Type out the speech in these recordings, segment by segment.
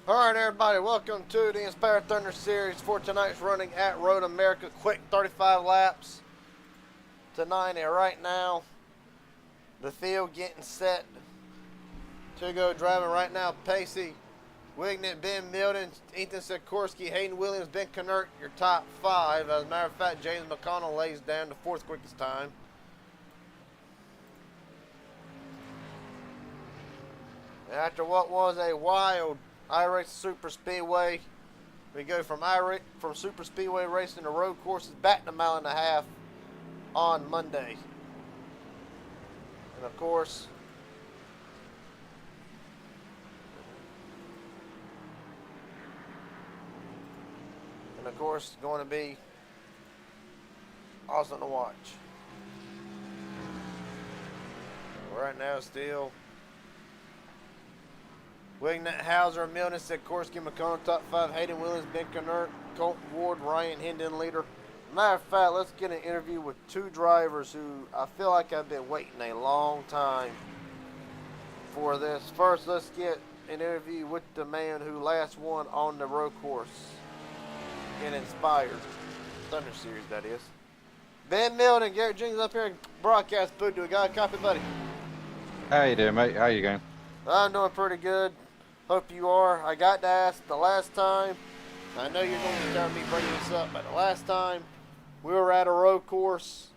Alright everybody, welcome to the Inspire Thunder Series for tonight's running at Road America. Quick 35 laps tonight and right now. The field getting set to go driving right now. Pacey, Wignet, Ben Milton, Ethan Sikorsky, Hayden Williams, Ben Knert, your top five. As a matter of fact, James McConnell lays down the fourth quickest time. After what was a wild iRacing Super Speedway, we go from Super Speedway racing to road courses back to mile and a half on Monday. And of course, going to be awesome to watch. Right now, still Wignet, Hauser, Milner, Sikorsky, McConnell, top five. Hayden Williams, Ben Knert, Colton Ward, Ryan Hendon, leader. Matter of fact, let's get an interview with two drivers who I feel like I've been waiting a long time for this. First, let's get an interview with the man who last won on the road course in Inspired Thunder Series, that is. Ben Milton, Garrett Jenkins up here in broadcast booth. Do we got a copy, buddy? How you doing, mate? How you going? I'm doing pretty good. Hope you are. I got to ask the last time, I know you're going to start me bringing this up, but the last time we were at a road course,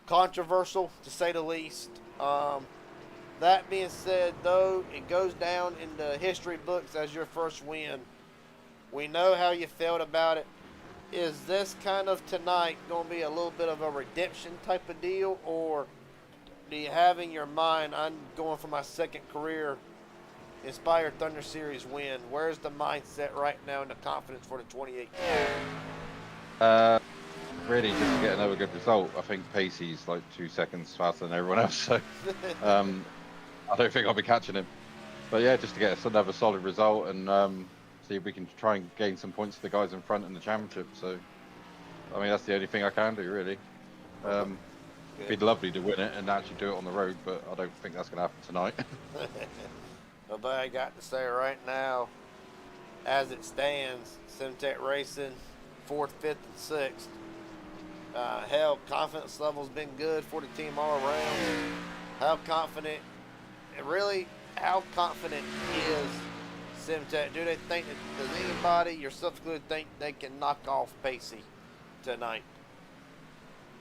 controversial to say the least. That being said, though, it goes down in the history books as your first win. We know how you felt about it. Is this kind of tonight going to be a little bit of a redemption type of deal, or do you have in your mind, I'm going for my second career Inspired Thunder Series win? Where's the mindset right now and the confidence for the 28? Really, just to get another good result. I think Pacey's like 2 seconds faster than everyone else, so I don't think I'll be catching him. But yeah, just to get another solid result and see if we can try and gain some points to the guys in front in the championship. So, I mean, that's the only thing I can do, really. It'd be lovely to win it and actually do it on the road, but I don't think that's going to happen tonight. But I got to say right now, as it stands, Simtech Racing, 4th, 5th, and 6th. Hell, confidence level's been good for the team all around. How confident is Simtech? Do they think does anybody, yourself included, think they can knock off Pacey tonight?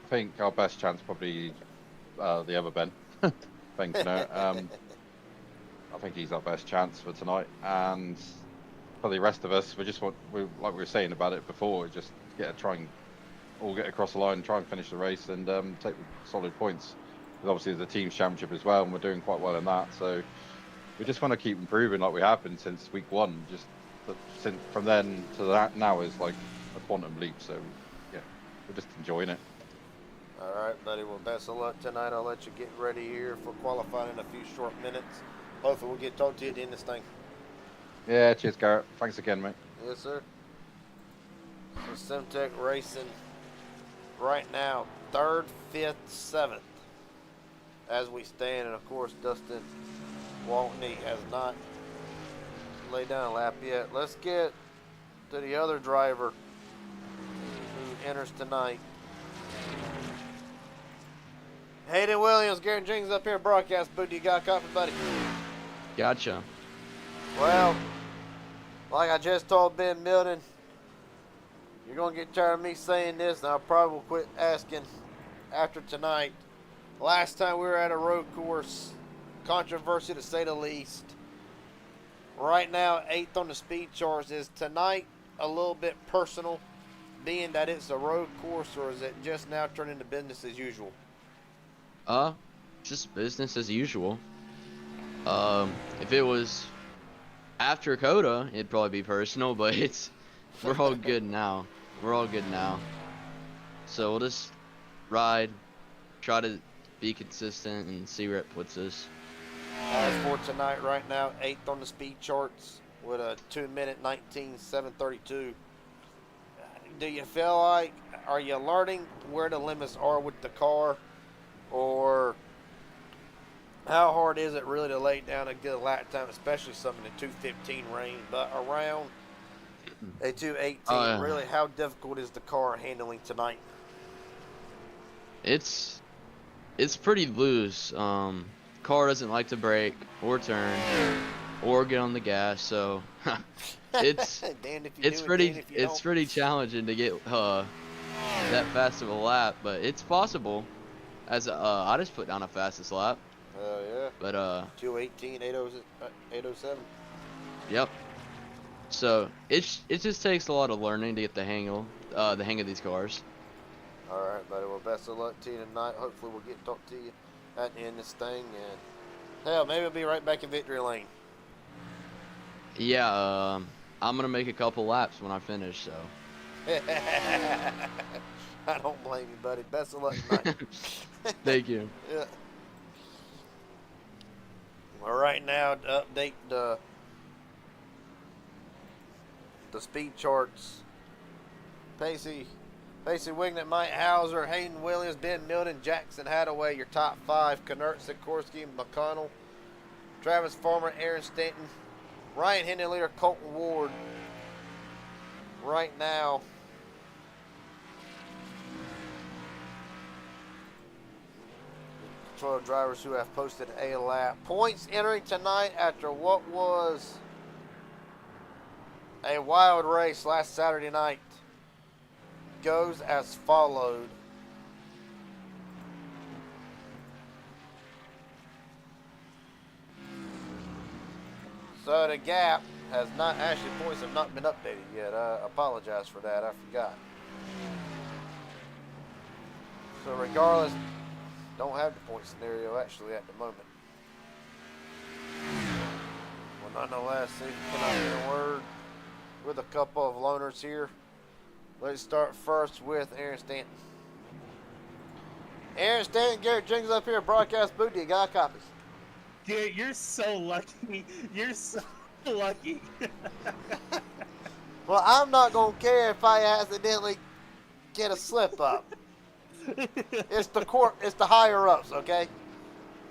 I think our best chance probably the other Ben. Ben Knert. I think he's our best chance for tonight, and for the rest of us, like we were saying about it before, just try and all get across the line, try and finish the race, and take solid points. Because obviously there's a team's championship as well, and we're doing quite well in that. So we just want to keep improving like we have been since week one. Just since from then to that now is like a quantum leap. So yeah, we're just enjoying it. All right, buddy. Well, best of luck tonight. I'll let you get ready here for qualifying in a few short minutes. Hopefully we'll get talked to you at the end of this thing. Yeah, cheers, Garrett. Thanks again, mate. Yes, sir. So Simtech Racing right now, 3rd, 5th, 7th as we stand. And, of course, Dustin Waltney has not laid down a lap yet. Let's get to the other driver who enters tonight. Hayden Williams, Garrett Jenkins up here in broadcast booth. You got a copy, buddy? Gotcha. Well, like I just told Ben Milton, you're going to get tired of me saying this, and I'll probably quit asking after tonight. Last time we were at a road course, controversy to say the least. Right now, 8th on the speed charts. Is tonight a little bit personal, being that it's a road course, or is it just now turning into business as usual? Just business as usual. If it was after Coda, it'd probably be personal, but we're all good now. We're all good now. So we'll just ride, try to be consistent, and see where it puts us. As for tonight, right now, 8th on the speed charts with a 2-minute 19.732. Do you feel like, are you learning where the limits are with the car, or how hard is it really to lay down a good lap time, especially something in the 215 range, but around a 218, Uh, really, how difficult is the car handling tonight? it's pretty loose. Car doesn't like to brake or turn or get on the gas, so it's Damned if you do and damned if you it's don't. pretty challenging to get that fast of a lap, but it's possible. As I just put down a fastest lap, Oh, yeah. but 218, 807. yep. So it just takes a lot of learning to get the hang of these cars. All right, buddy. Well, best of luck to you tonight. Hopefully, we'll get to talk to you at the end of this thing. And, hell, maybe we'll be right back in victory lane. Yeah, I'm gonna make a couple laps when I finish. So I don't blame you, buddy. Best of luck tonight. thank you. Yeah. Well, right now, to update the speed charts. Pacey Wignet, Mike Hauser, Hayden Williams, Ben Milton, Jackson Hadaway, your top 5. Knert, Sikorsky, McConnell, Travis Farmer, Aaron Stanton, Ryan Henry leader, Colton Ward. Right now, control drivers who have posted a lap. Points entering tonight after what was a wild race last Saturday night goes as followed. So the gap has not, actually points have not been updated yet. I apologize for that, I forgot. So regardless, don't have the point scenario actually at the moment. Well, nonetheless, see if we can put out a word with a couple of loaners here. Let's start first with Aaron Stanton. Aaron Stanton, Garrett Jenkins up here, broadcast booth. You got copies? Dude, you're so lucky. You're so lucky. Well, I'm not gonna care if I accidentally get a slip up. It's the higher ups, okay?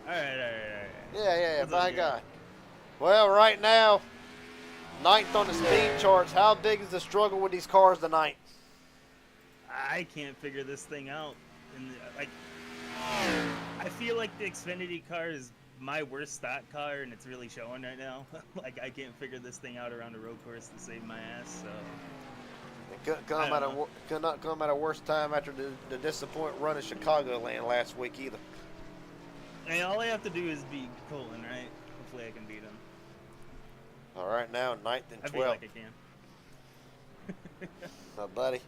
All right. Yeah, What's up, by Garrett? God. Well, right now, 9th on the speed charts. How big is the struggle with these cars tonight? I can't figure this thing out. And like, I feel like the Xfinity car is my worst stock car, and it's really showing right now. Like, I can't figure this thing out around a road course to save my ass. So It could not come at a worse time after the disappointing run in Chicagoland last week either. and all I have to do is beat Colton, right? Hopefully, I can beat him. All right, now 9th and I 12th. feel like I can. Now, buddy,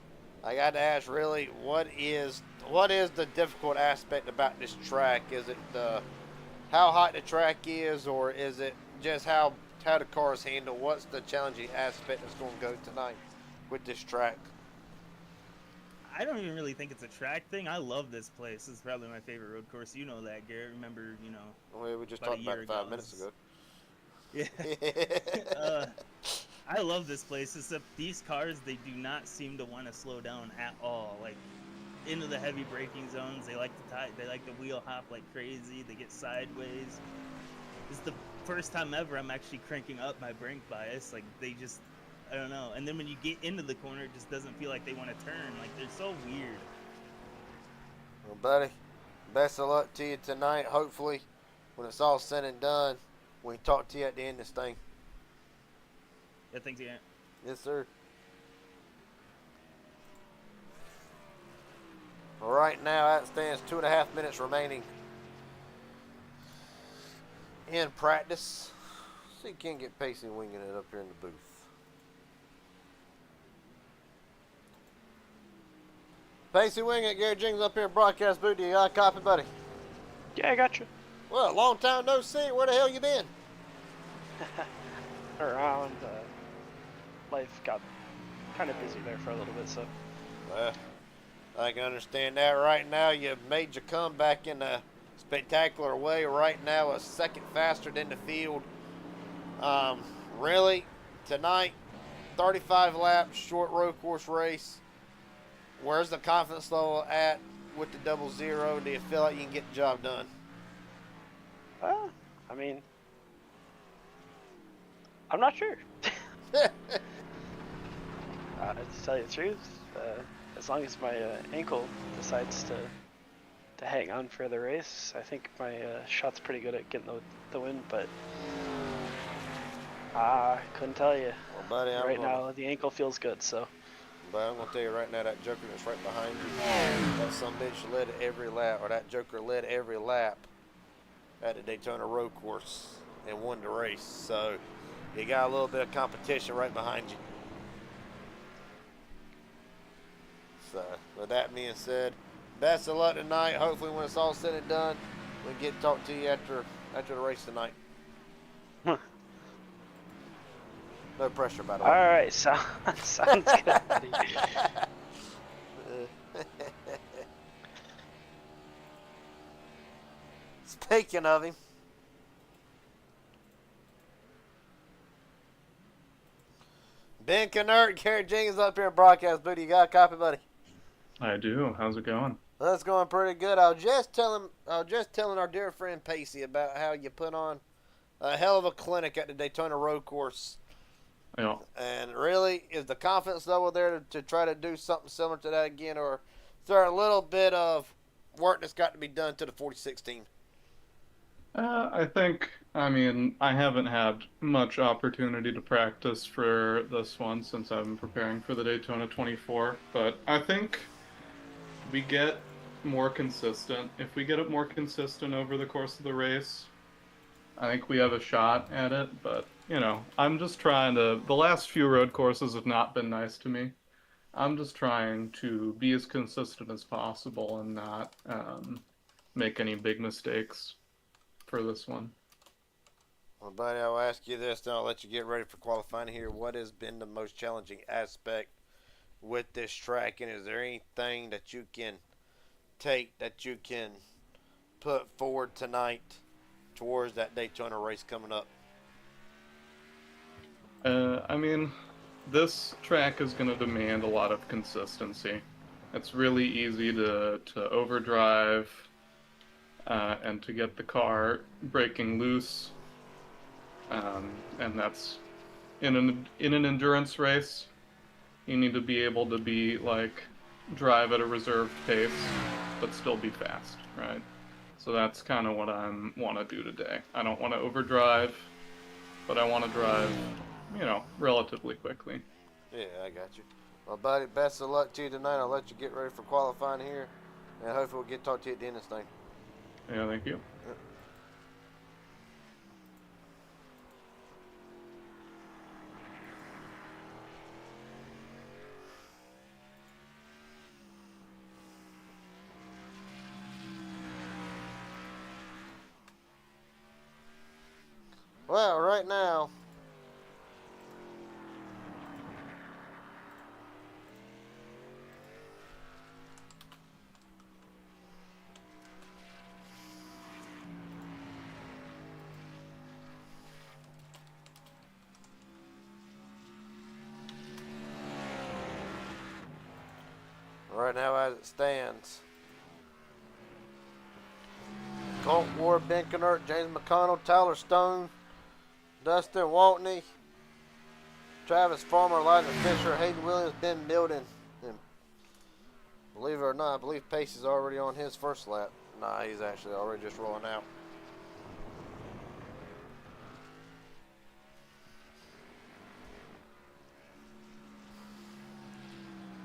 I got to ask, really, what is the difficult aspect about this track? Is it how hot the track is, or is it just how the cars handle? What's the challenging aspect that's going to go tonight with this track? I don't even really think it's a track thing. I love this place. It's probably my favorite road course. You know that, Garrett. Remember, Well, we just about talked a about year it 5 ago, minutes ago. Yeah. I love this place, except these cars, they do not seem to want to slow down at all. Like, into the heavy braking zones, they like to wheel hop like crazy. They get sideways. This is the first time ever I'm actually cranking up my brake bias. Like, I don't know. And then when you get into the corner, it just doesn't feel like they want to turn. Like, they're so weird. Well, buddy, best of luck to you tonight. Hopefully, when it's all said and done, we can talk to you at the end of this thing. Yeah, thanks, yeah. Yes, sir. Well, right now, that stands 2.5 minutes remaining in practice. See if you can get Pacey winging it up here in the booth. Pacey winging it, Gary Jenkins up here in broadcast booth. Do you got a copy, buddy? Yeah, I got you. Well, long time no see. Where the hell you been? Around, life got kind of busy there for a little bit, so. Well, I can understand that. Right now, you made your comeback in a spectacular way. Right now, a second faster than the field. Really, tonight, 35 laps, short road course race. Where's the confidence level at with the 00? Do you feel like you can get the job done? I mean, I'm not sure. To tell you the truth, as long as my ankle decides to hang on for the race, I think my shot's pretty good at getting the win, but I couldn't tell you. Well, buddy, Right now, the ankle feels good, so. But I'm gonna tell you right now, that Joker that's right behind you, that some bitch led every lap, or that Joker led every lap at the Daytona Road Course and won the race. So you got a little bit of competition right behind you. So with that being said, best of luck tonight. Hopefully, when it's all said and done, we can get to talk to you after the race tonight. No pressure, by the way. All right, sounds good, buddy. Speaking of him, Ben Kennert, Garrett Jenkins up here in broadcast booth. You got a copy, buddy? I do. How's it going? That's going pretty good. I was just telling our dear friend Pacey about how you put on a hell of a clinic at the Daytona Road Course. Yeah. And really, is the confidence level there to try to do something similar to that again, or is there a little bit of work that's got to be done to the 4016? I mean, I haven't had much opportunity to practice for this one since I've been preparing for the Daytona 24, but I think we get more consistent. If we get it more consistent over the course of the race, I think we have a shot at it, but, you know, I'm just trying to... The last few road courses have not been nice to me. I'm just trying to be as consistent as possible and not make any big mistakes for this one. Well, buddy, I'll ask you this, then I'll let you get ready for qualifying here. What has been the most challenging aspect with this track, and is there anything that you can take, that you can put forward tonight towards that Daytona race coming up? I mean, this track is going to demand a lot of consistency. It's really easy to overdrive and to get the car breaking loose. And that's in an endurance race, you need to be able to be drive at a reserved pace, but still be fast, right? So that's kind of what I want to do today. I don't want to overdrive, but I want to drive, you know, relatively quickly. Yeah, I got you. Well, buddy, best of luck to you tonight. I'll let you get ready for qualifying here, and hopefully we'll get to talk to you at the end of this thing. Yeah, thank you. Yep. Well, right now, as it stands, Colt Ward, Ben Kennert, James McConnell, Tyler Stone, Dustin Waltney, Travis Farmer, Elijah Fisher, Hayden Williams, Ben Milden, and believe it or not, I believe Pace is already on his first lap. Nah, he's actually already just rolling out.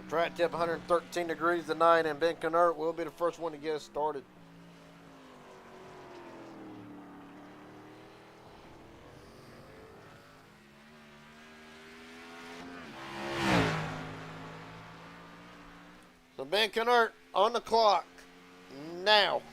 Track tip 113 degrees tonight, and Ben Kennert will be the first one to get us started. So Ben Kennert on the clock now.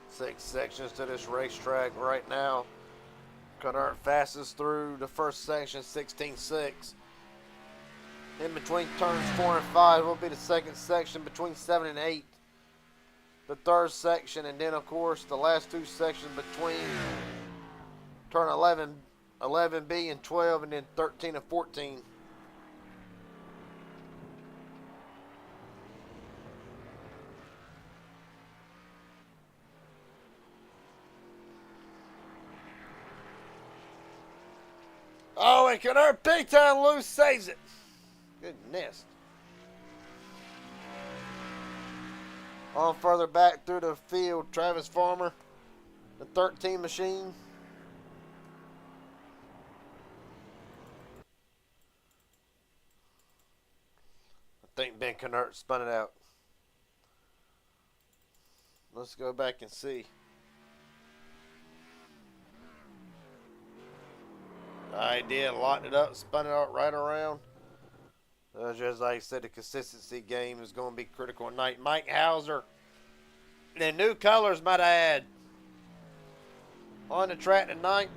Six sections to this racetrack right now. Kennert fastest through the first section, 16.6. In between turns 4 and 5 will be the second section between 7 and 8. The third section, and then of course the last two sections between turn 11B and 12, and then 13 and 14. Oh, and Canard big time loose saves it. Goodness. On further back through the field, Travis Farmer, the 13 machine. I think Ben Canard spun it out. Let's go back and see. I did, locked it up, spun it out right around. Just like I said, the consistency game is going to be critical tonight. Mike Hauser, the new colors, might I add, on the track tonight.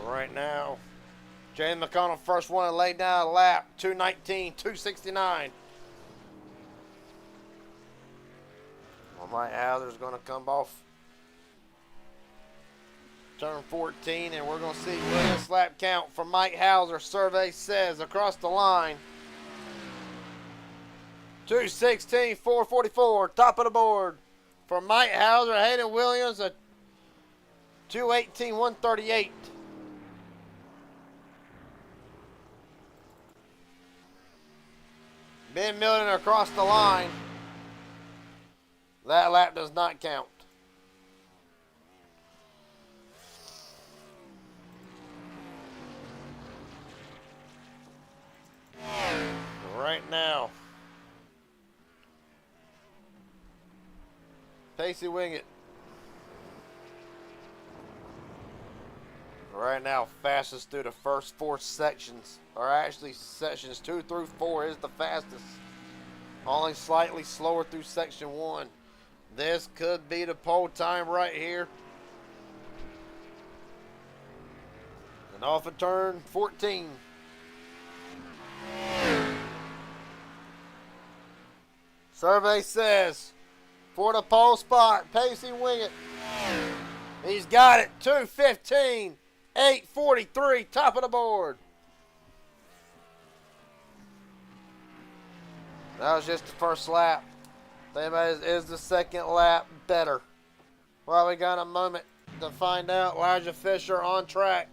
Right now, James McConnell first one to lay down a lap, 2:19, 2:69. Well, Mike Hauser's going to come off turn 14, and we're going to see Williams lap count from Mike Hauser. Survey says across the line, 2:16, 4:44, top of the board for Mike Hauser. Hayden Williams at 2:18, 1:38. Ben Milton across the line. That lap does not count. Right now, Pacey Wingett. Right now, fastest through the first 4 sections, or actually sections 2 through 4 is the fastest. Only slightly slower through section 1. This could be the pole time right here. And off of turn 14. Survey says for the pole spot, Pacey Wingett. He's got it, 2:15. 8:43, top of the board. That was just the first lap. Is the second lap better? Well, we got a moment to find out. Elijah Fisher on track.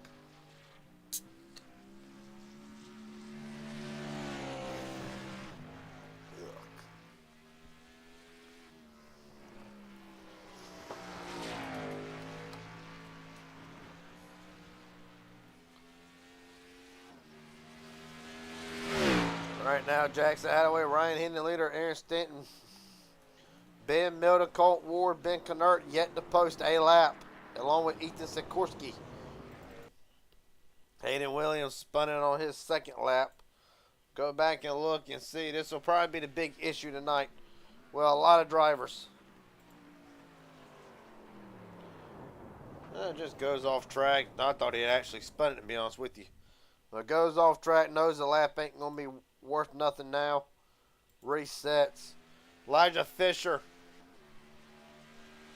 Right now, Jackson Attaway, Ryan Henley leader, Aaron Stanton, Ben Milton, Colt Ward, Ben Canert yet to post a lap, along with Ethan Sikorsky. Hayden Williams spun it on his second lap. Go back and look and see. This will probably be the big issue tonight. Well, a lot of drivers. It just goes off track. I thought he had actually spun it, to be honest with you. But it goes off track, knows the lap ain't going to be worth nothing now. Resets. Elijah Fisher.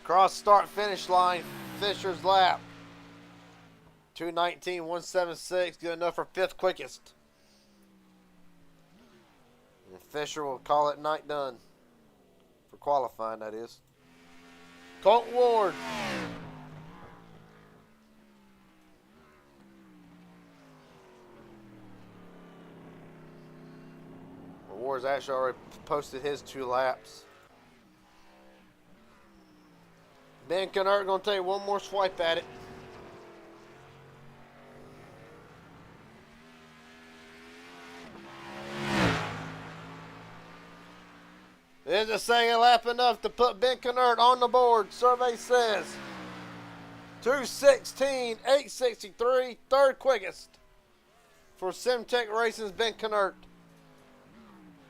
Cross start finish line. Fisher's lap. 2:19, 1:76. Good enough for 5th quickest. And Fisher will call it night done. For qualifying, that is. Colt Ward. Wars actually already posted his 2 laps. Ben Kennard going to take one more swipe at it. Is the second lap enough to put Ben Kennard on the board? Survey says 2:16, 8:63, third quickest for Simtech Racing's Ben Kennard.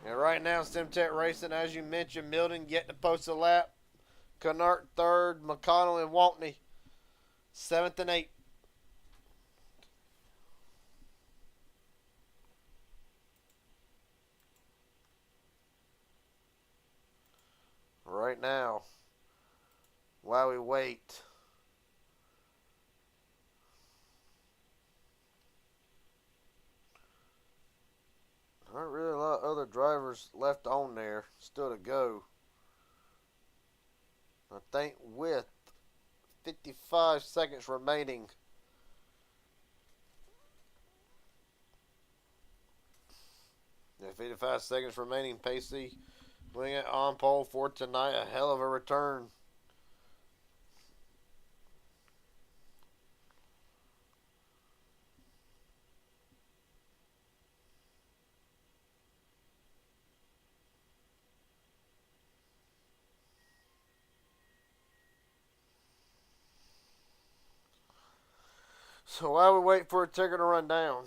And right now, Simtech Racing, as you mentioned, Milton yet to post a lap. Kennard third, McConnell and Waltney 7th and 8th. Right now, while we wait, there aren't really a lot of other drivers left on there still to go. I think with 55 seconds remaining, yeah, 55 seconds remaining, Pacey winning it on pole for tonight. A hell of a return. So while we wait for a ticker to run down,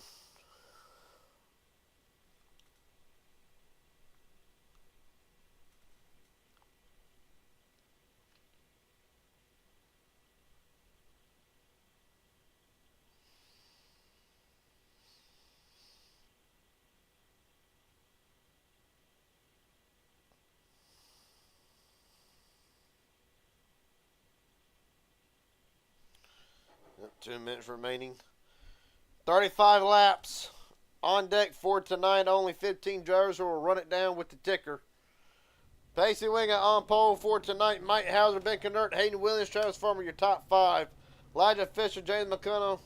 yep, 2 minutes remaining. 35 laps on deck for tonight. Only 15 drivers who will run it down with the ticker. Pacey Winger on pole for tonight. Mike Hauser, Ben Kennard, Hayden Williams, Travis Farmer, your top 5. Elijah Fisher, James McConnell,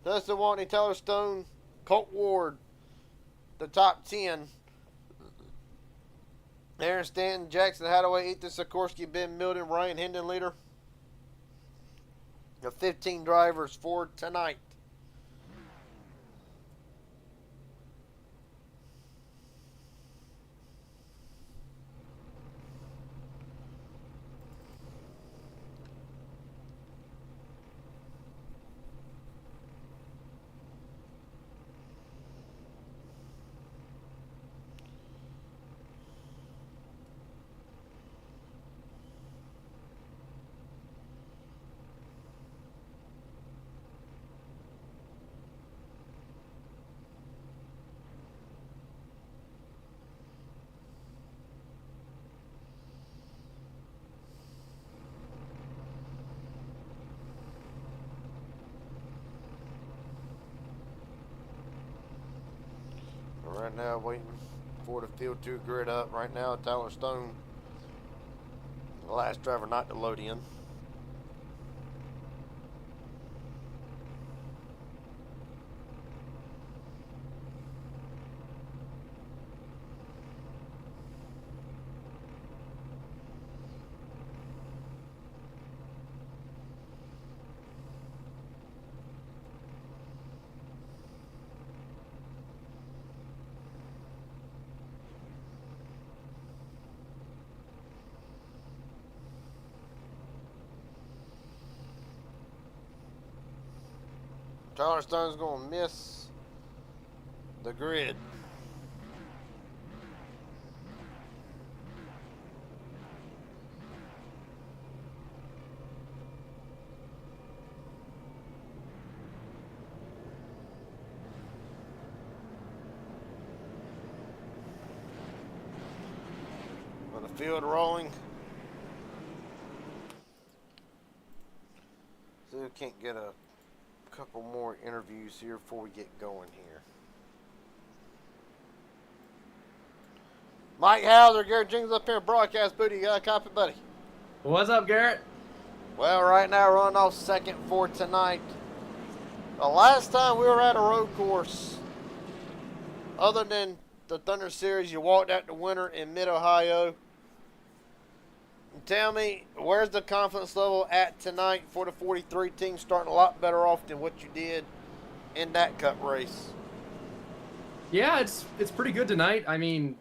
Dustin Watney, Tyler Stone, Colt Ward, the top 10. Aaron Stanton, Jackson Hadaway, Ethan Sikorsky, Ben Milton, Ryan Hendon leader. The 15 drivers for tonight. Right now, waiting for the field to grid up. Right now, Tyler Stone, the last driver not to load in. Tyler Stone's going to miss the grid. With the field rolling. So we can't get a couple more interviews here before we get going here. Mike Hauser, Garrett Jenkins up here in broadcast booty. You got a copy, buddy? What's up, Garrett? Well, right now we're on off second for tonight. The last time we were at a road course, other than the Thunder Series. You walked out the winner in Mid-Ohio. Tell me, where's the confidence level at tonight for the 43 team, starting a lot better off than what you did in that Cup race? Yeah, it's pretty good tonight. I mean,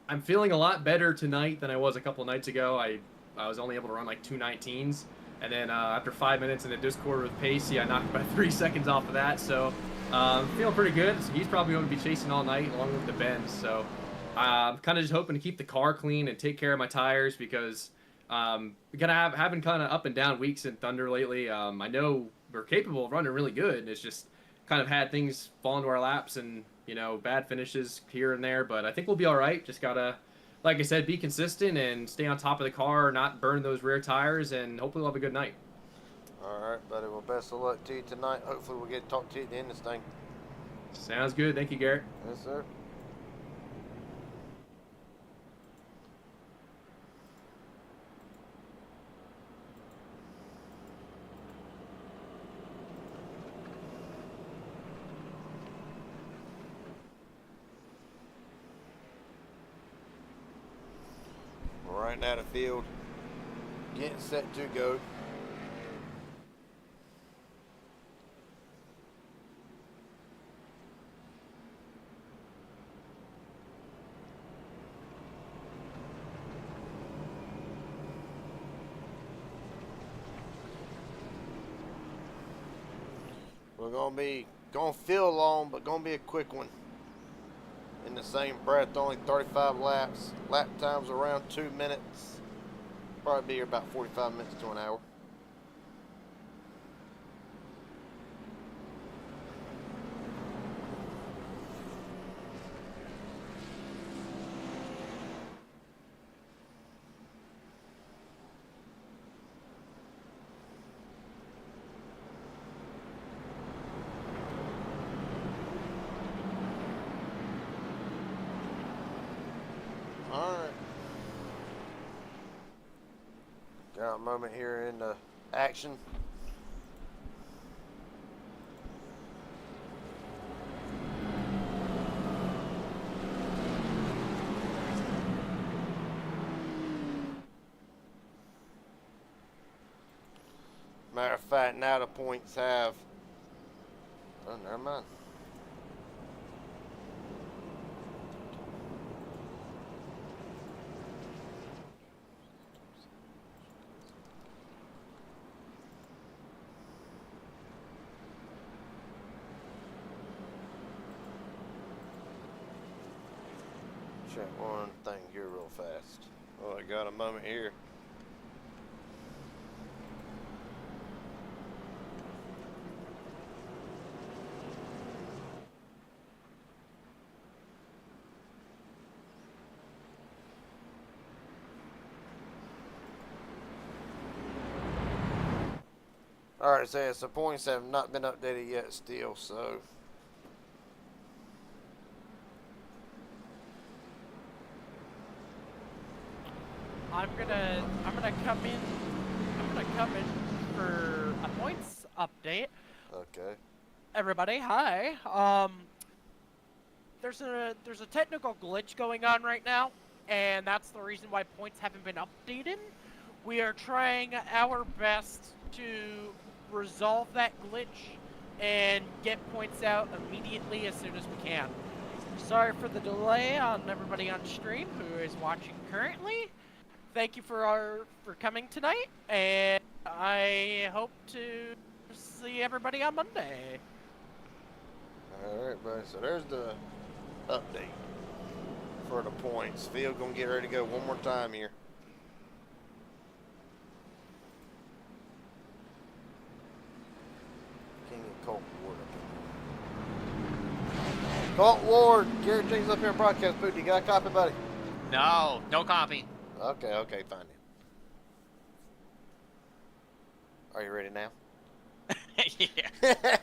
I'm feeling a lot better tonight than I was a couple nights ago. I was only able to run like 2:19s, and then after 5 minutes in the Discord with Pacey, I knocked about 3 seconds off of that. So feeling pretty good. So he's probably going to be chasing all night along with the Benz. So I'm kind of just hoping to keep the car clean and take care of my tires because we kind of having kind of up and down weeks in Thunder lately. I know we're capable of running really good. It's just kind of had things fall into our laps and, you know, bad finishes here and there. But I think we'll be all right. Just got to, like I said, be consistent and stay on top of the car, not burn those rear tires, and hopefully we'll have a good night. All right, buddy. Well, best of luck to you tonight. Hopefully we'll get to talk to you at the end of this thing. Sounds good. Thank you, Garrett. Yes, sir. Right now the field getting set to go. We're gonna feel long, but gonna be a quick one. In the same breath, only 35 laps. Lap time's around 2 minutes. Probably be here about 45 minutes to an hour. Got a moment here in the action. Matter of fact, now the points have. Oh, never mind. Check one thing here real fast. Oh, I got a moment here. Alright, so the points have not been updated yet still, so I'm gonna come in for a points update. okay. Everybody, hi. There's a technical glitch going on right now, and that's the reason why points haven't been updated. We are trying our best to resolve that glitch and get points out immediately as soon as we can. Sorry for the delay on everybody on stream who is watching currently. Thank you for coming tonight, and I hope to see everybody on Monday. Alright, buddy. So there's the update for the points. Field gonna get ready to go one more time here. King of Colt Ward up here. Colt Ward, Garrett James up here in broadcast booth. You got a copy, buddy? No, no copy. Okay, fine. Are you ready now? Yeah.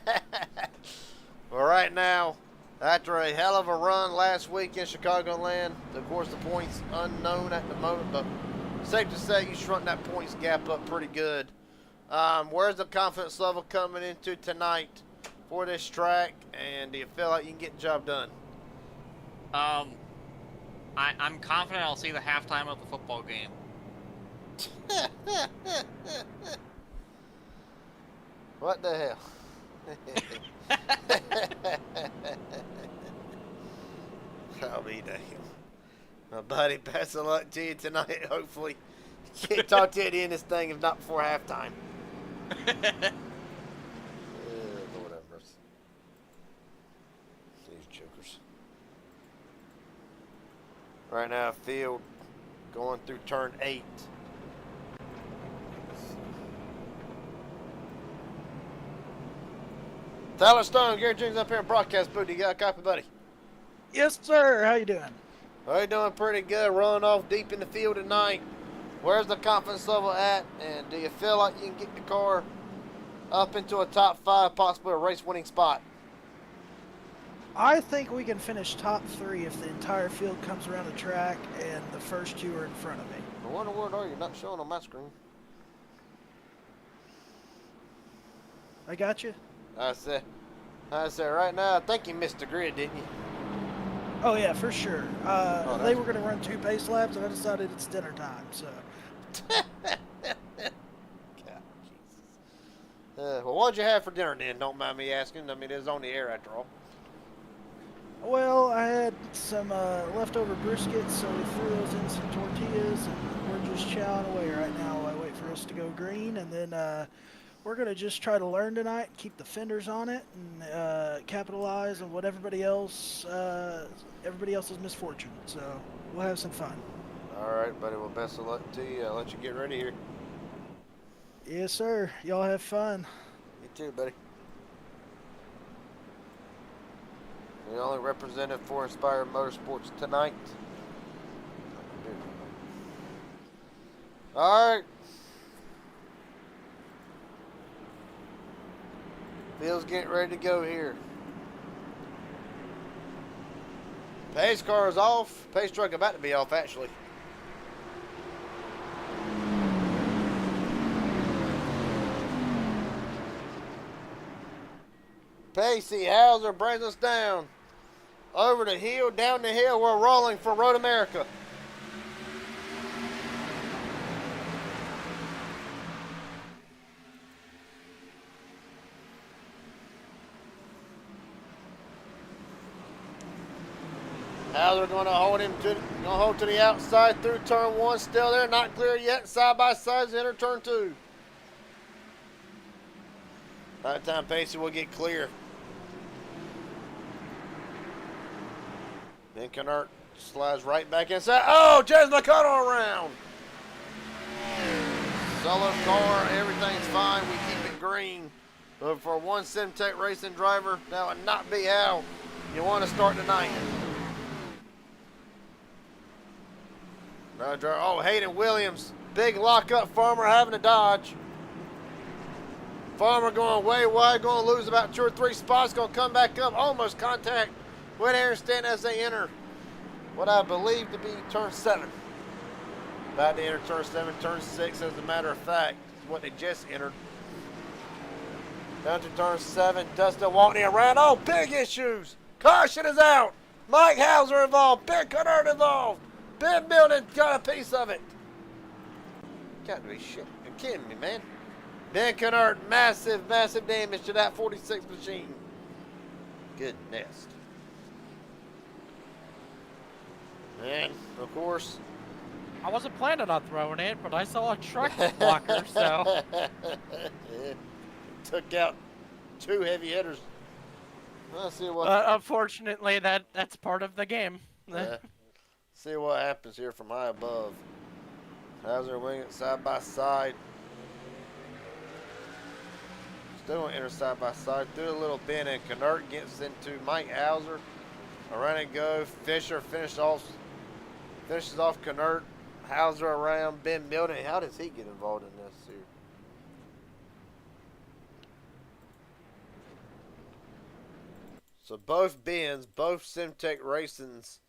Well, right now, after a hell of a run last week in Chicagoland, of course the points unknown at the moment, but safe to say you shrunk that points gap up pretty good. Where's the confidence level coming into tonight for this track, and do you feel like you can get the job done? I'm confident I'll see the halftime of the football game. What the hell? I'll be damned. My buddy, best of luck to you tonight. Hopefully, can't talk to you at the end of this thing, if not before halftime. Lord have mercy. These jokers. Right now, field going through turn 8. Tyler Stone, Gary James up here in broadcast booth. You got a copy, buddy? Yes, sir. How you doing? Oh, you're doing pretty good. Running off deep in the field tonight. Where's the confidence level at? And do you feel like you can get the car up into a top 5, possibly a race-winning spot? I think we can finish top 3 if the entire field comes around the track and the first 2 are in front of me. I wonder where are you? Not showing on my screen. I got you. I said right now, I think you missed the grid, didn't you? Oh yeah, for sure. Oh, they were going to run 2 pace laps, and I decided it's dinner time. So. God, Jesus. Well, what'd you have for dinner then? Don't mind me asking. I mean, it's on the air after all. Well, I had some leftover briskets, so we threw those in some tortillas, and we're just chowing away right now while I wait for us to go green, and then we're going to just try to learn tonight, keep the fenders on it, and capitalize on what everybody else's misfortune. So we'll have some fun. All right, buddy. Well, best of luck to you. I'll let you get ready here. Yes, sir. Y'all have fun. You too, buddy. The only representative for Inspired Motorsports tonight. All right. Bill's getting ready to go here. Pace car is off. Pace truck about to be off, actually. Pacey Hauser brings us down. Over the hill, down the hill. We're rolling for Road America. Hauser going to hold to the outside through turn 1. Still there, not clear yet. Side by sides enter turn 2. By the time Pacey will get clear. Then Kennard slides right back inside. Oh, Jez McConnell around. Solo car, everything's fine. We keep it green. But for one Simtech racing driver, that would not be how you want to start tonight. Oh, Hayden Williams. Big lockup. Farmer having to dodge. Farmer going way wide. Going to lose about 2 or 3 spots. Going to come back up. Almost contact with Aaron Stanton as they enter what I believe to be turn 7. About to enter turn 7, turn 6 as a matter of fact. Is what they just entered. Down to turn 7. Dustin Watney around. Oh, big issues. Caution is out. Mike Hauser involved. Ben Kennard involved. Ben Milton got a piece of it. Got to be shit. You're kidding me, man. Ben Kennard, massive, massive damage to that 46 machine. Goodness. And, of course, I wasn't planning on throwing it, but I saw a truck blocker, so. Took out 2 heavy hitters. Let's see what. Unfortunately, that's part of the game. See what happens here from high above. Hauser wing it side by side. Still going to enter side by side through a little bend, and Kennard gets into Mike Hauser. Around and go. Fisher finishes off Kennard. Hauser around Ben Milton. How does he get involved in this here? So both Bens, both Simtech Racing's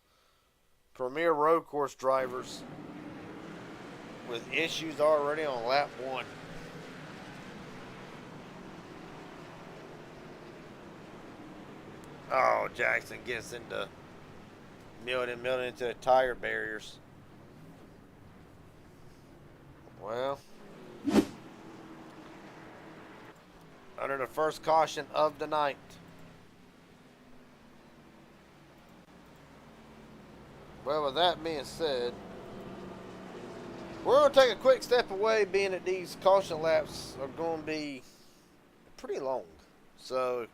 premier road course drivers with issues already on lap 1. Oh, Jackson gets into milled into the tire barriers. Well, under the first caution of the night. Well, with that being said, we're going to take a quick step away, being that these caution laps are going to be pretty long. So,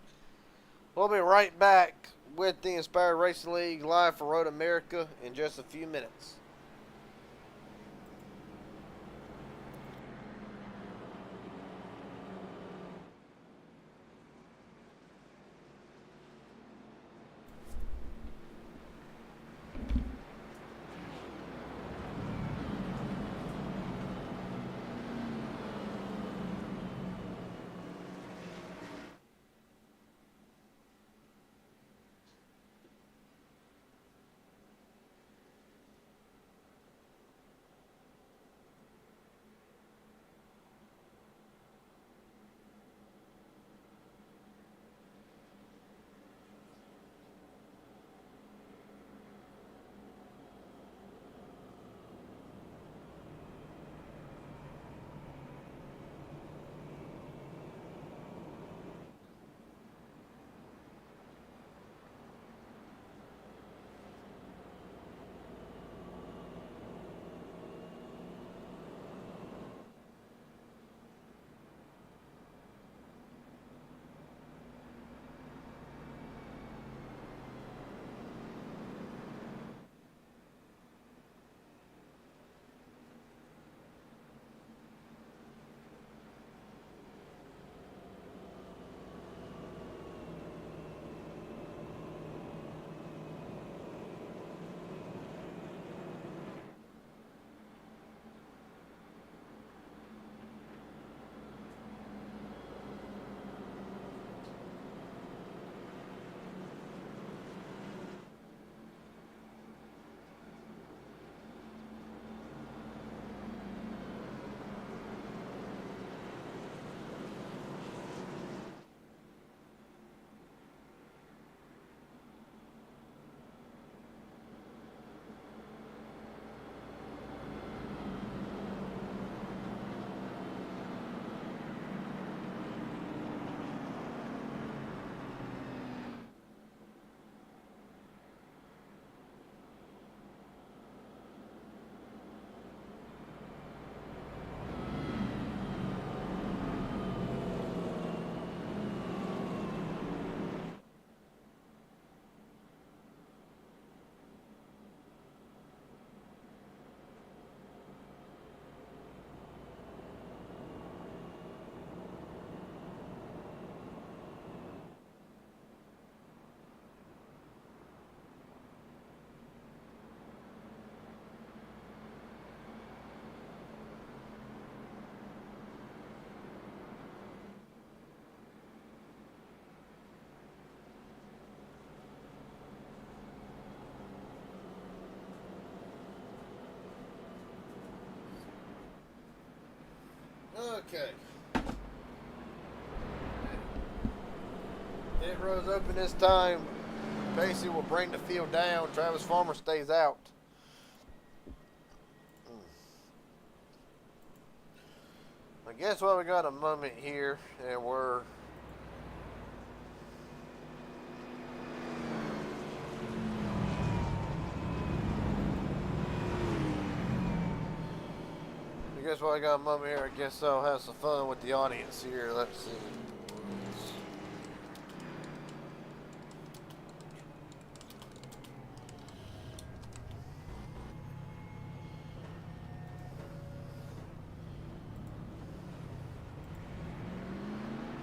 we'll be right back with the Inspired Racing League live for Road America in just a few minutes. Okay. Pit road's open this time. Pacey will bring the field down. Travis Farmer stays out. I guess what we got a moment here, and we're guess what I got a moment here. I guess I'll have some fun with the audience here. Let's see.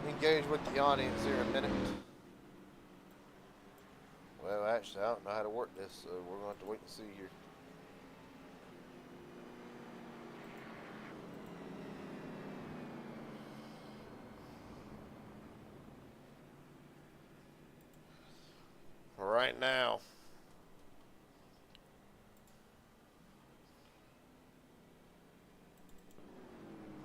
Engage with the audience here in a minute. Well, actually, I don't know how to work this, so we're going to have to wait and see here. Right now,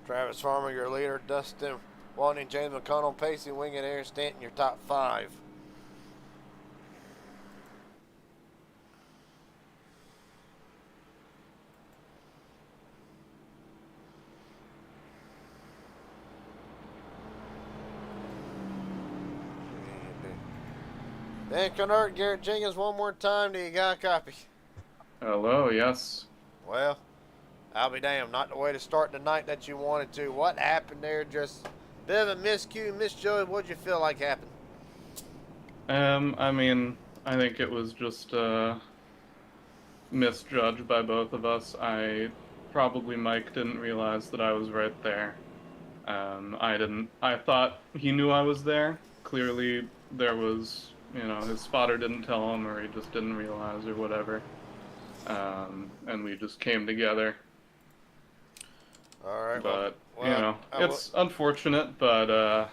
Travis Farmer, your leader. Dustin Walton, James McConnell, Pacey Wing, and Aaron Stanton, your top five. Ben Cunard, Garrett Jenkins, one more time. Do you got a copy? Hello, yes. Well, I'll be damned. Not the way to start the night that you wanted to. What happened there? Just a bit of a miscue. Miss Joey, what'd you feel like happened? I mean, I think it was just misjudged by both of us. Mike didn't realize that I was right there. I thought he knew I was there. Clearly, there was, his spotter didn't tell him, or he just didn't realize, or whatever. And we just came together. All right. But, it's unfortunate, but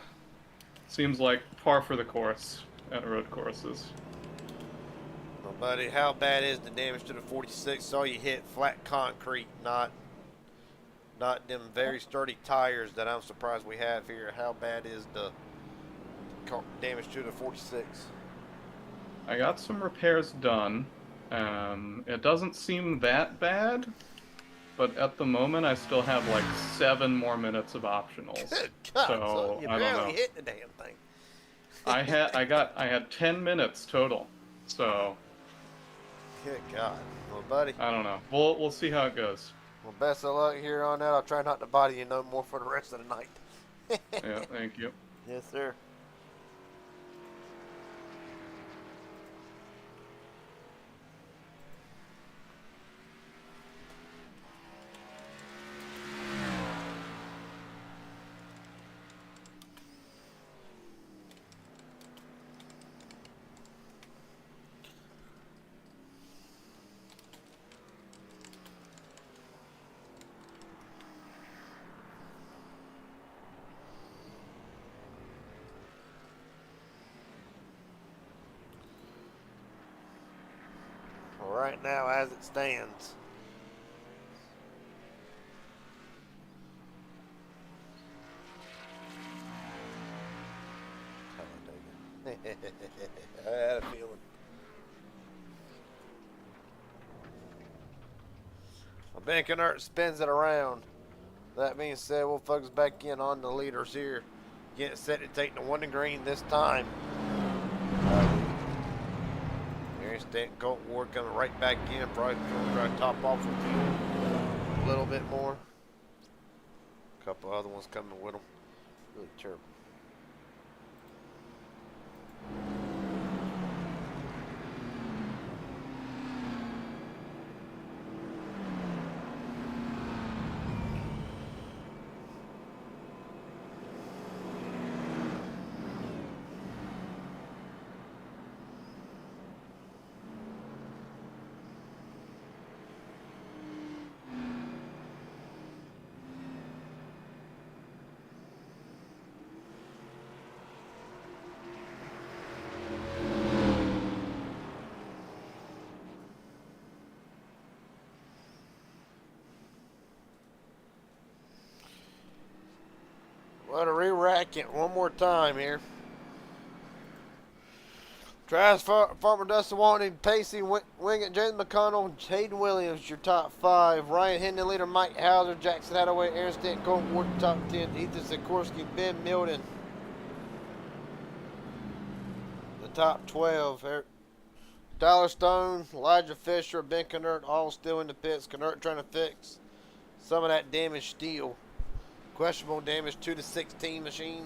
seems like par for the course at road courses. Well, buddy, how bad is the damage to the 46? Saw you hit flat concrete, not them very sturdy tires that I'm surprised we have here. How bad is the damage to the 46? I got some repairs done. It doesn't seem that bad, but at the moment I still have like 7 more minutes of optionals. Good God, so you I don't know. barely hit the damn thing. I had 10 minutes total. So Good God. Well, buddy. I don't know. We'll see how it goes. Well, best of luck here on out. I'll try not to bother you no more for the rest of the night. Yeah, thank you. Yes, sir. Right now, as it stands, I had a feeling. Well, Ben Kennert spins it around. That being said, we'll focus back in on the leaders here. Getting set to take the 1 to green this time. Stanton Colt Ward coming right back in, probably going to try to top off with fuel a little bit more. A couple other ones coming with them. Really terrible. Well, to re-rack it one more time here. Travis Farmer, Dustin Walton, Pacey, Wingett, James McConnell, Hayden Williams, your top 5. Ryan Hendon, leader Mike Hauser, Jackson Hadaway, Aaron Stanton, Colton Ward, top 10. Ethan Sikorsky, Ben Milden. The top 12. Tyler Stone, Elijah Fisher, Ben Kennert, all still in the pits. Kennert trying to fix some of that damaged steel. Questionable damage to the 16 machine.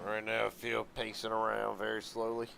Right now, field pacing around very slowly.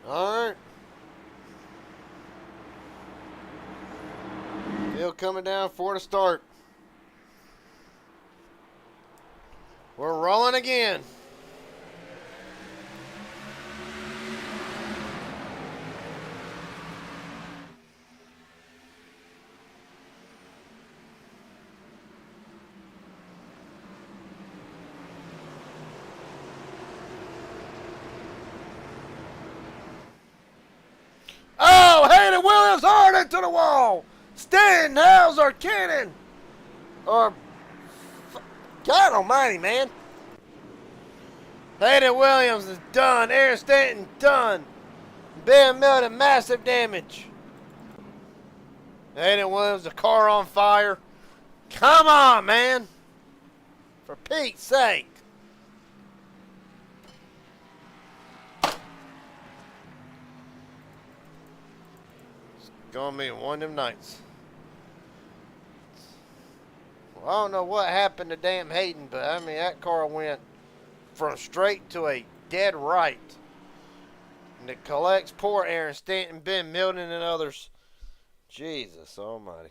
All right. Field coming down for the start. We're rolling again. Oh, Hayden Williams hard into the wall. Stenhauser cannon. Or, God almighty, man. Hayden Williams is done. Aaron Stanton done. Ben Milton, massive damage. Hayden Williams, the car on fire. Come on, man. For Pete's sake. It's gonna be one of them nights. Well, I don't know what happened to damn Hayden, but I mean, that car went from straight to a dead right. And it collects poor Aaron Stanton, Ben Milton, and others. Jesus almighty.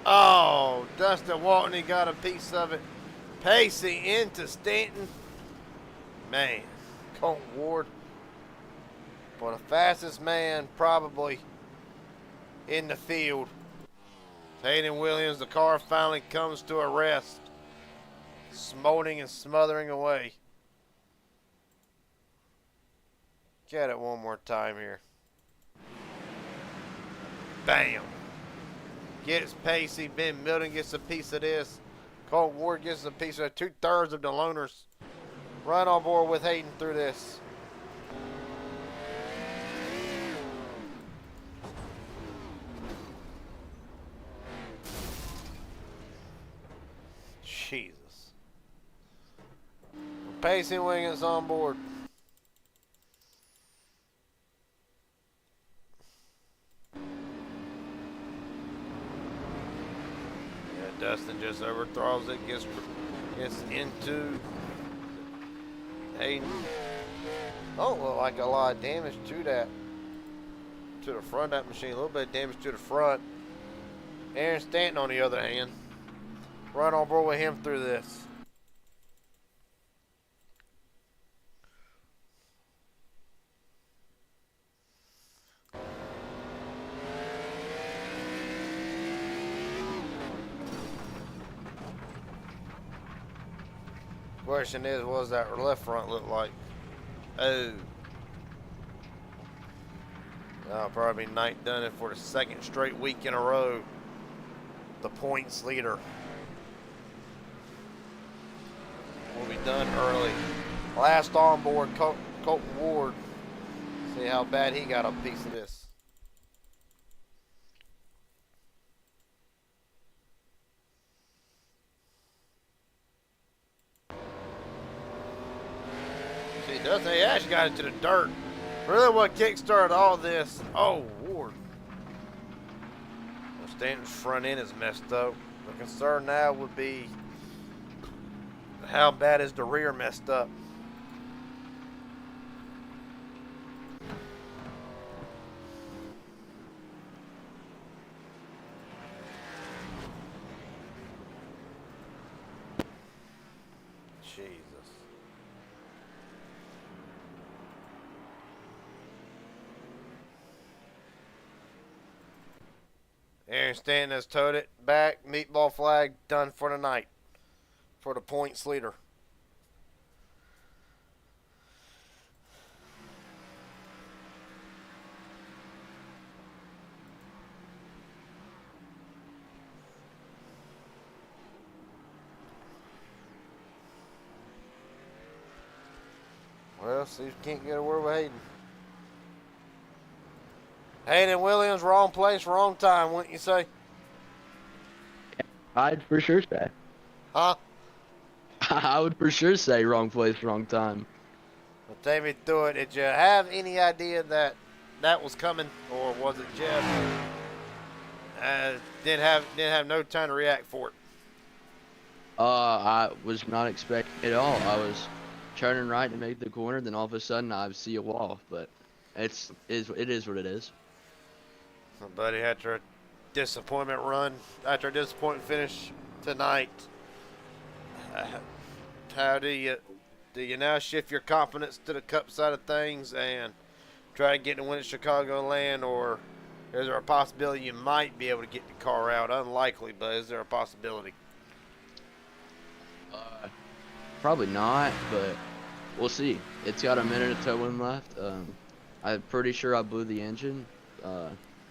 Oh, Dustin Walton, he got a piece of it. Pacey into Stanton. Man, Colton Ward. For the fastest man probably in the field. Hayden Williams, the car finally comes to a rest. Smoting and smothering away. Get it one more time here. Bam. Gets Pacey. Ben Milton gets a piece of this. Colton Ward gets a piece of it. 2/3 of the loners right on board with Hayden through this. Jesus. Pacey Wiggins on board. Dustin just overthrows it, gets into Hayden. Don't look like a lot of damage to that, to the front of that machine. A little bit of damage to the front. Aaron Stanton, on the other hand, right on board with him through this. Question is, what does that left front look like? Oh. That'll probably be Knight done it for the second straight week in a row. The points leader. Will be done early. Last on board, Colton Ward. See how bad he got a piece of this. Dustin, he actually got into the dirt. Really what kickstarted all this. Oh, Ward. Well, Stanton's front end is messed up. The concern now would be how bad is the rear messed up. Jesus. Aaron Stanton has towed it back. Meatball flag done for the night. For the points leader. Well, see if you can't get a word with Hayden. Hayden Williams, wrong place, wrong time, wouldn't you say? I'd for sure say. Huh? I would for sure say wrong place, wrong time. Well, take me through it. Did you have any idea that that was coming, or was it Jeff? Didn't have no time to react for it. I was not expecting it at all. I was turning right to make the corner, then all of a sudden I see a wall. But it is what it is. My buddy, after a disappointment run, after a disappointing finish tonight, how do you now shift your confidence to the Cup side of things and try to get the win at Chicagoland, or is there a possibility you might be able to get the car out? Unlikely, but is there a possibility? Probably not, but we'll see. It's got a minute of towing left. I'm pretty sure I blew the engine,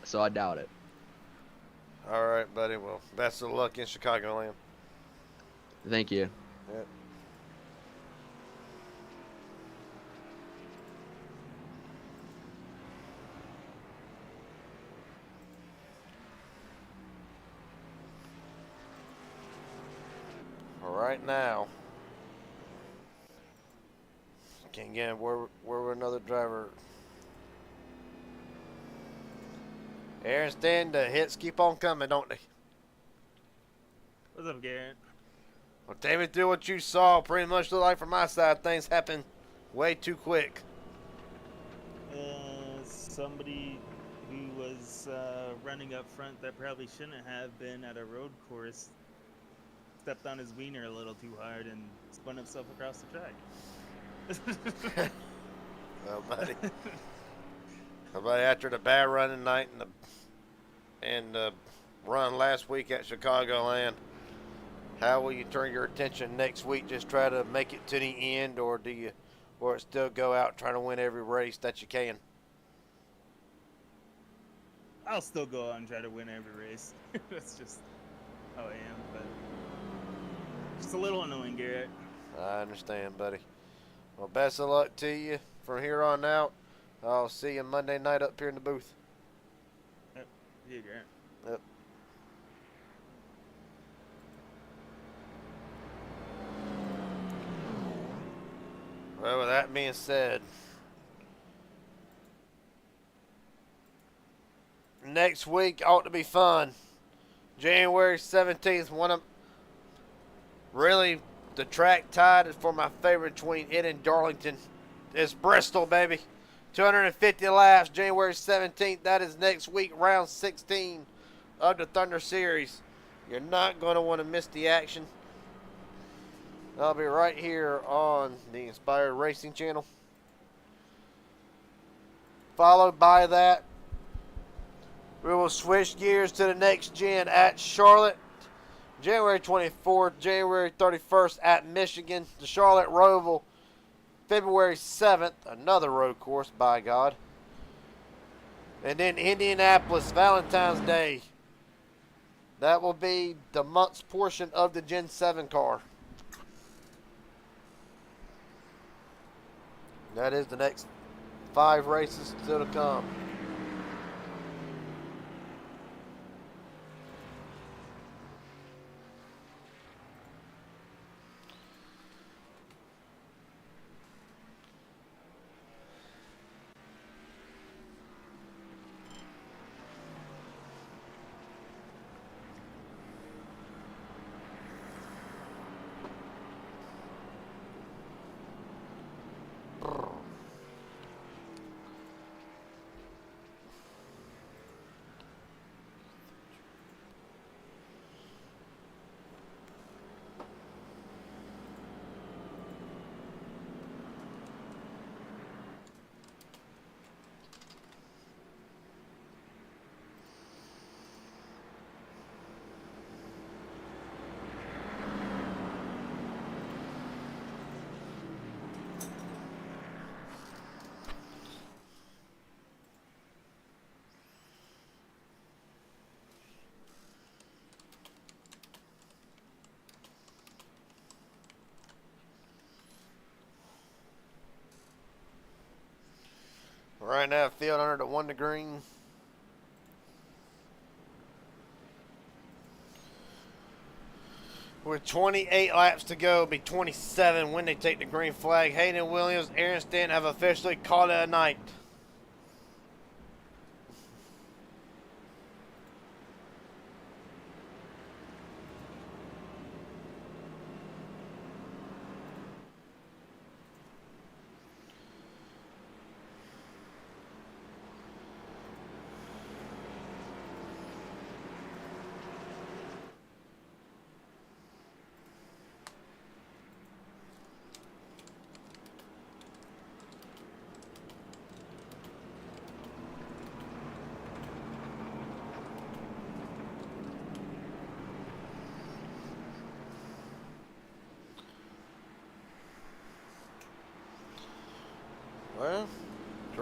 so I doubt it. All right, buddy. Well, best of luck in Chicagoland. Thank you. Yep. All right, now. Can't get where another driver. Aaron, stand. The hits keep on coming, don't they? What's up, Garrett? Well, take me through what you saw. Pretty much looked like from my side, things happen way too quick. Somebody who was running up front that probably shouldn't have been at a road course stepped on his wiener a little too hard and spun himself across the track. Well, buddy. After the bad run tonight and the run last week at Chicagoland, how will you turn your attention next week? Just try to make it to the end, or still go out trying to win every race that you can? I'll still go out and try to win every race. That's just how I am, but just a little annoying, Garrett. I understand, buddy. Well, best of luck to you from here on out. I'll see you Monday night up here in the booth. Yep. See you, Garrett. Yep. Well, with that being said, next week ought to be fun. January 17th, really the track tied is for my favorite between it and Darlington. It's Bristol, baby. 250 laps, January 17th. That is next week, round 16 of the Thunder Series. You're not going to want to miss the action. I'll be right here on the Inspired Racing channel. Followed by that, we will switch gears to the next gen at Charlotte. January 24th, January 31st at Michigan. The Charlotte Roval, February 7th, another road course, by God. And then Indianapolis, Valentine's Day. That will be the month's portion of the Gen 7 car. That is the next 5 races still to come. Right now, field under the 1 to green. With 28 laps to go, it'll be 27 when they take the green flag. Hayden Williams, Aaron Stanton have officially called it a night.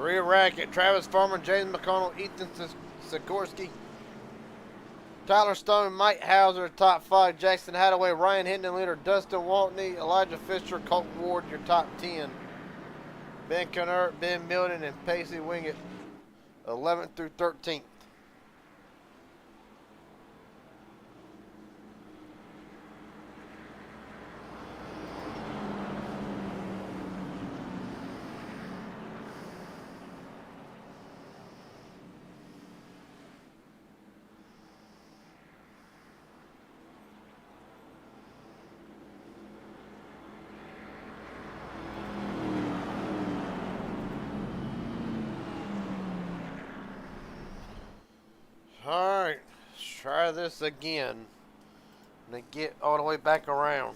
rear racket, Travis Farmer, James McConnell, Ethan Sikorsky, Tyler Stone, Mike Hauser, top 5, Jackson Hadaway, Ryan Hendon leader, Dustin Waltney, Elijah Fisher, Colton Ward, your top 10. Ben Connert, Ben Milden, and Pacey Wingett, 11th through 13th. Alright, let's try this again. And then get all the way back around.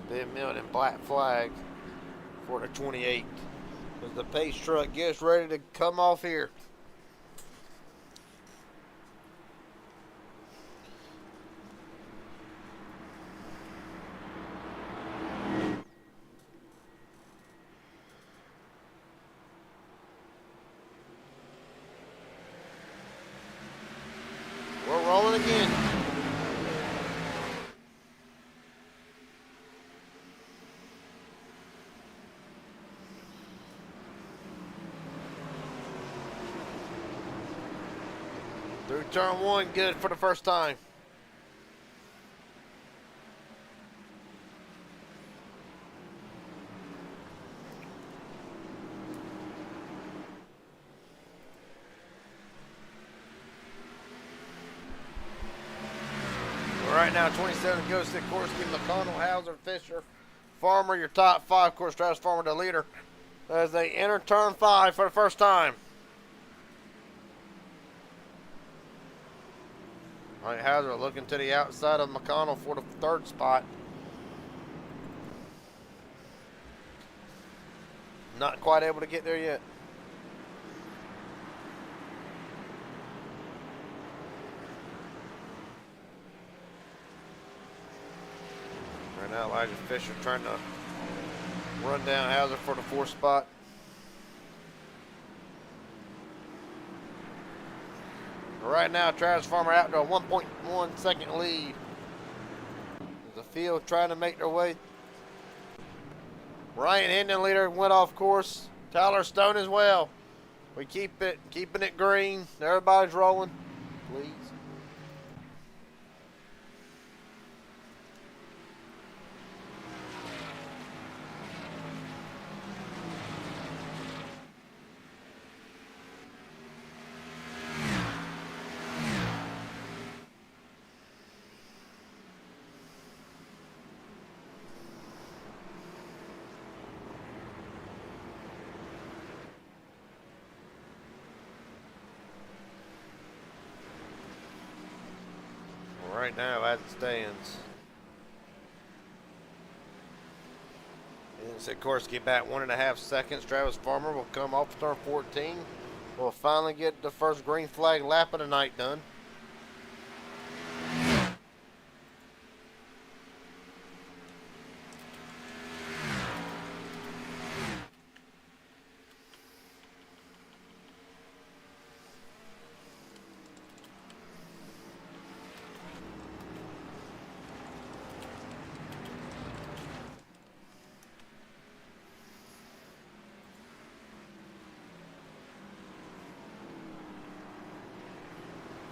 Ben Milton black flag for the 28th as the pace truck gets ready to come off here. We're rolling again. Through turn 1, good for the first time. Right now, 27 goes to Sikorsky, McConnell, Hauser, Fisher, Farmer, your top 5. Of course, Travis Farmer, the leader, as they enter turn 5 for the first time. All right, Hauser looking to the outside of McConnell for the 3rd spot. Not quite able to get there yet. Right now, Elijah Fisher trying to run down Hauser for the 4th spot. Right now, Travis Farmer out to a 1.1 second lead. The field trying to make their way. Ryan Hendon leader went off course. Tyler Stone as well. We keeping it green. Everybody's rolling. Please. Right now, as it stands, and Sikorsky back 1.5 seconds. Travis Farmer will come off turn 14. We'll finally get the first green flag lap of the night done.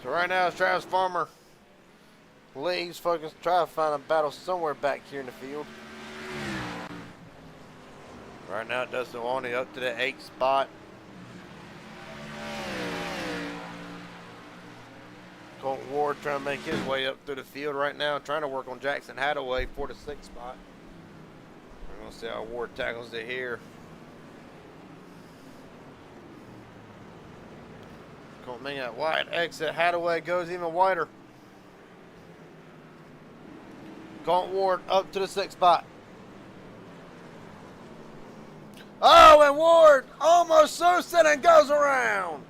So right now, it's Travis Farmer leads, focus, try to find a battle somewhere back here in the field. Right now, Dustin Walney up to the 8th spot. Colton Ward trying to make his way up through the field right now, trying to work on Jackson Hadaway for the 6th spot. We're going to see how Ward tackles it here. Don't mean that wide exit. Hadaway goes even wider. Gaunt Ward up to the 6th spot. Oh, and Ward almost Susan and goes around.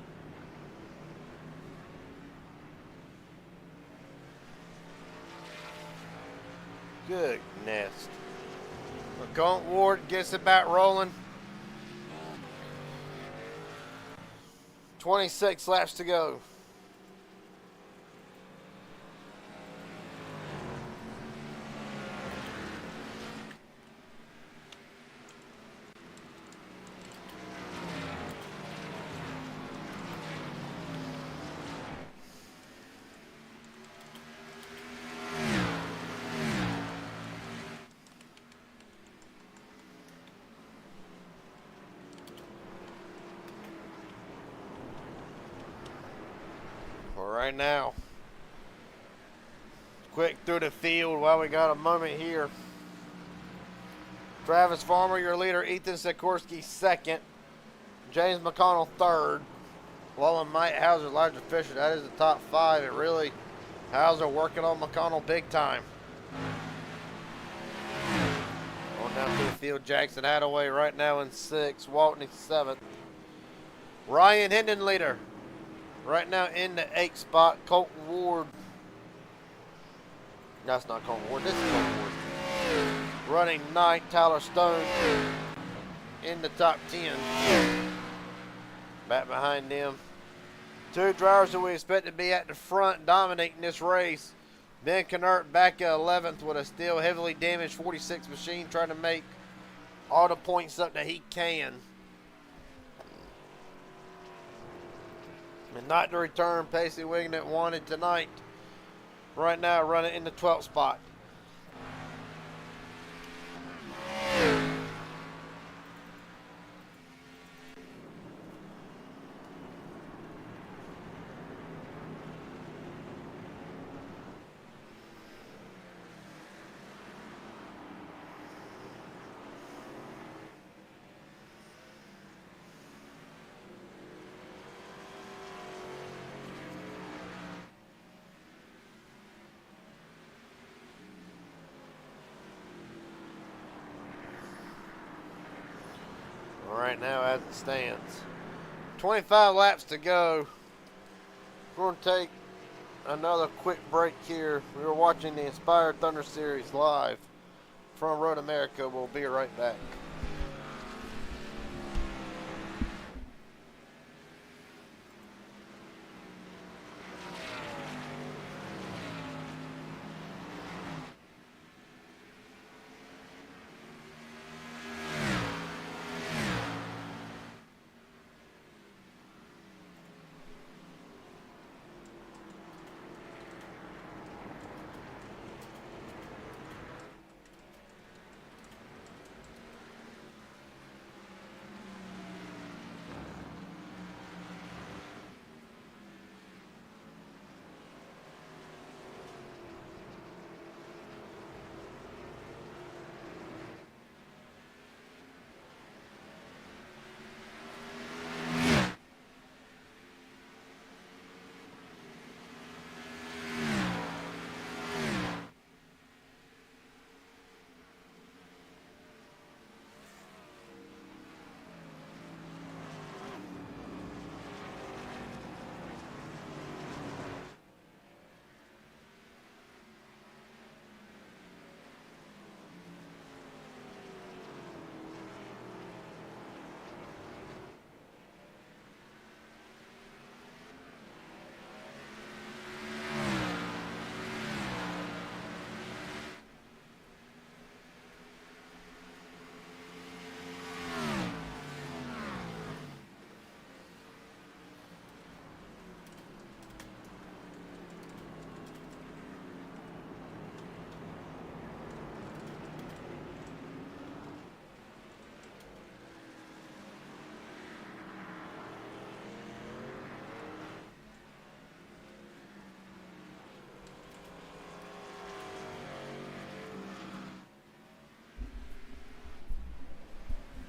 Goodness. But Gaunt Ward gets it back rolling. 26 laps to go. Right now, quick through the field while we got a moment here. Travis Farmer, your leader. Ethan Sikorsky, 2nd. James McConnell, 3rd. Wallen Mike, Hauser, Elijah Fisher. That is the top 5. It really, Hauser working on McConnell big time. On down through the field, Jackson Hadaway right now in 6th. Walton 7th. Ryan Hendon, leader. Right now in the 8th spot, Colton Ward. That's not Colton Ward, this is Colton Ward. Running 9th, Tyler Stone in the top 10. Back behind them. 2 drivers that we expect to be at the front dominating this race. Ben Knert back at 11th with a still heavily damaged 46 machine, trying to make all the points up that he can. And not to return Pacey Wignet wanted tonight. Right now running in the 12th spot. Right now as it stands. 25 laps to go. We're going to take another quick break here. We were watching the Inspired Thunder Series live from Road America. We'll be right back.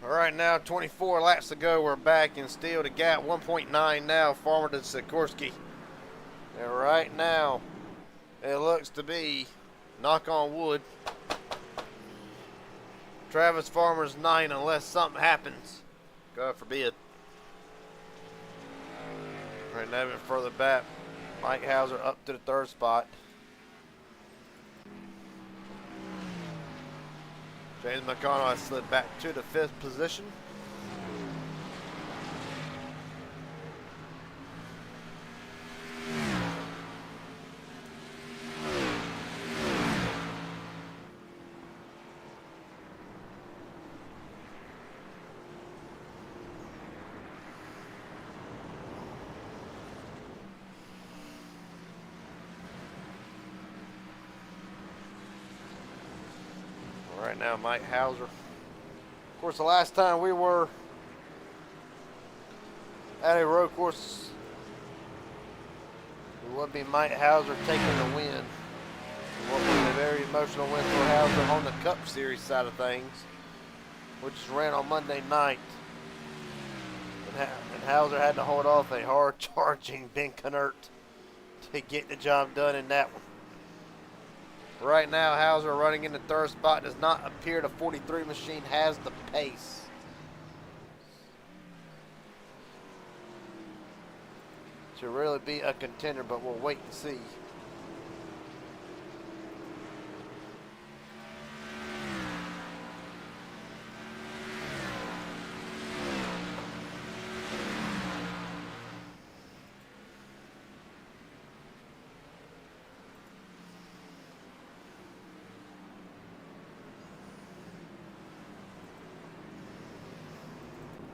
All right, now 24 laps to go. We're back in still the gap. 1.9 now. Farmer to Sikorsky. And right now, it looks to be, knock on wood, Travis Farmer's 9 unless something happens. God forbid. Right now, even further back, Mike Hauser up to the 3rd spot. James McConnell has slid back to the 5th position. Right now, Mike Hauser. Of course, the last time we were at a road course, it would be Mike Hauser taking the win. It would be a very emotional win for Hauser on the Cup Series side of things, which ran on Monday night. And Hauser had to hold off a hard-charging Ben Knert to get the job done in that one. Right now, Hauser running in the 3rd spot. Does not appear the 43 machine has the pace. To really be a contender, but we'll wait and see.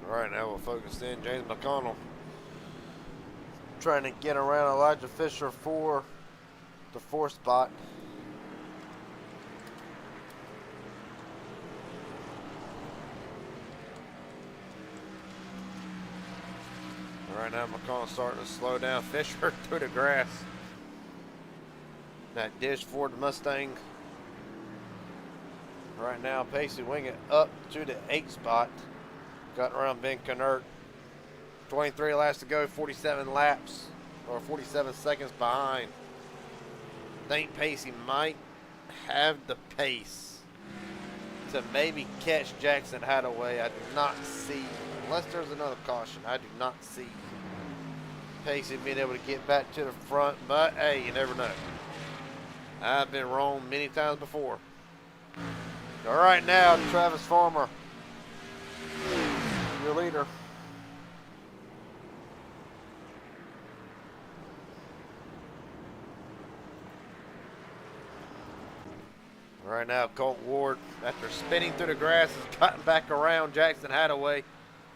All right, now we'll focus in. James McConnell trying to get around Elijah Fisher for the 4th spot. All right, now McConnell starting to slow down Fisher through the grass. That dish Ford Mustang. Right now, Pacey winging up to the 8th spot. Got around Ben Knert. 23 laps to go, 47 laps, or 47 seconds behind. Think Pacey might have the pace to maybe catch Jackson Hadaway. I do not see, unless there's another caution, I do not see Pacey being able to get back to the front, but hey, you never know. I've been wrong many times before. All right, now Travis Farmer, your leader. Right now, Colt Ward, after spinning through the grass, has gotten back around Jackson Hadaway.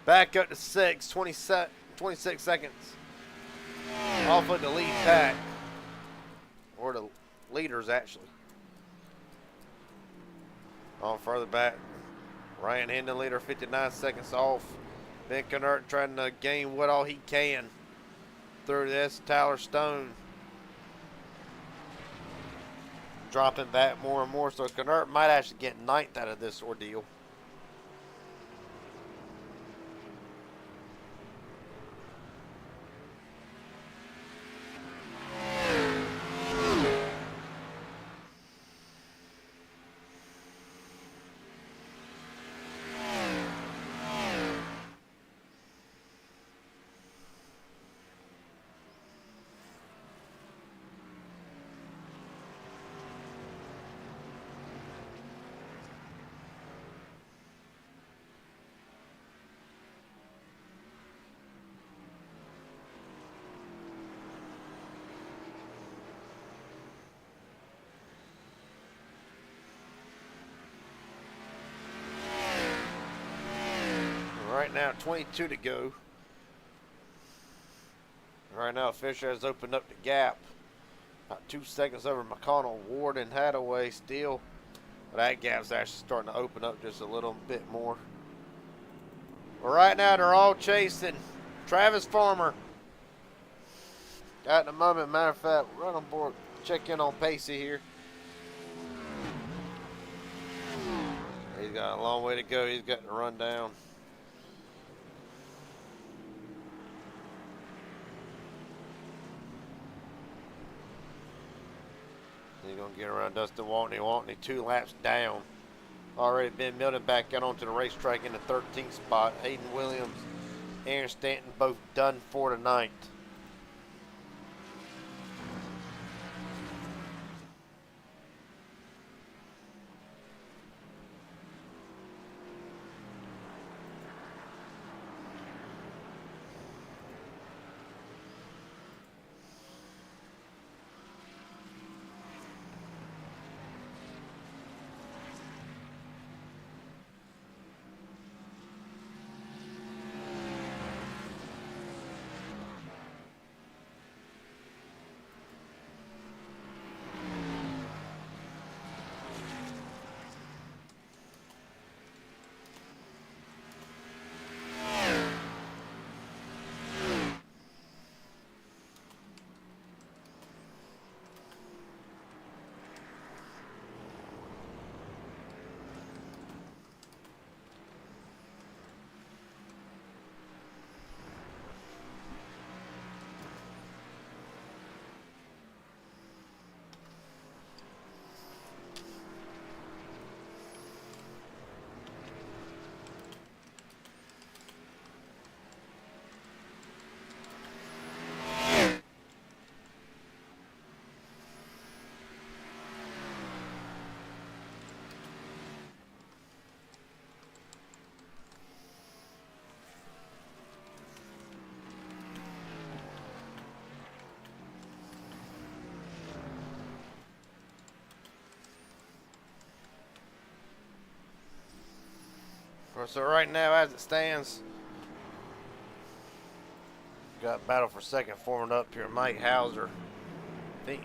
Back up to 26 seconds. Off of the lead pack. Or the leaders, actually. On further back. Ryan Hendon leader, 59 seconds off. Ben Knert trying to gain what all he can through this. Tyler Stone dropping back more and more. So Knert might actually get ninth out of this ordeal. Right now, 22 to go. Right now, Fisher has opened up the gap. About 2 seconds over McConnell, Ward, and Hadaway still. But that gap's actually starting to open up just a little bit more. But right now, they're all chasing Travis Farmer. At the moment, matter of fact, run on board, check in on Pacey here. He's got a long way to go. He's got to run down. He's going to get around Dustin Waltney. Waltney 2 laps down. Already been Milton back out onto the racetrack in the 13th spot. Hayden Williams, Aaron Stanton both done for tonight. So right now, as it stands, got battle for second forming up here. Mike Hauser, I think,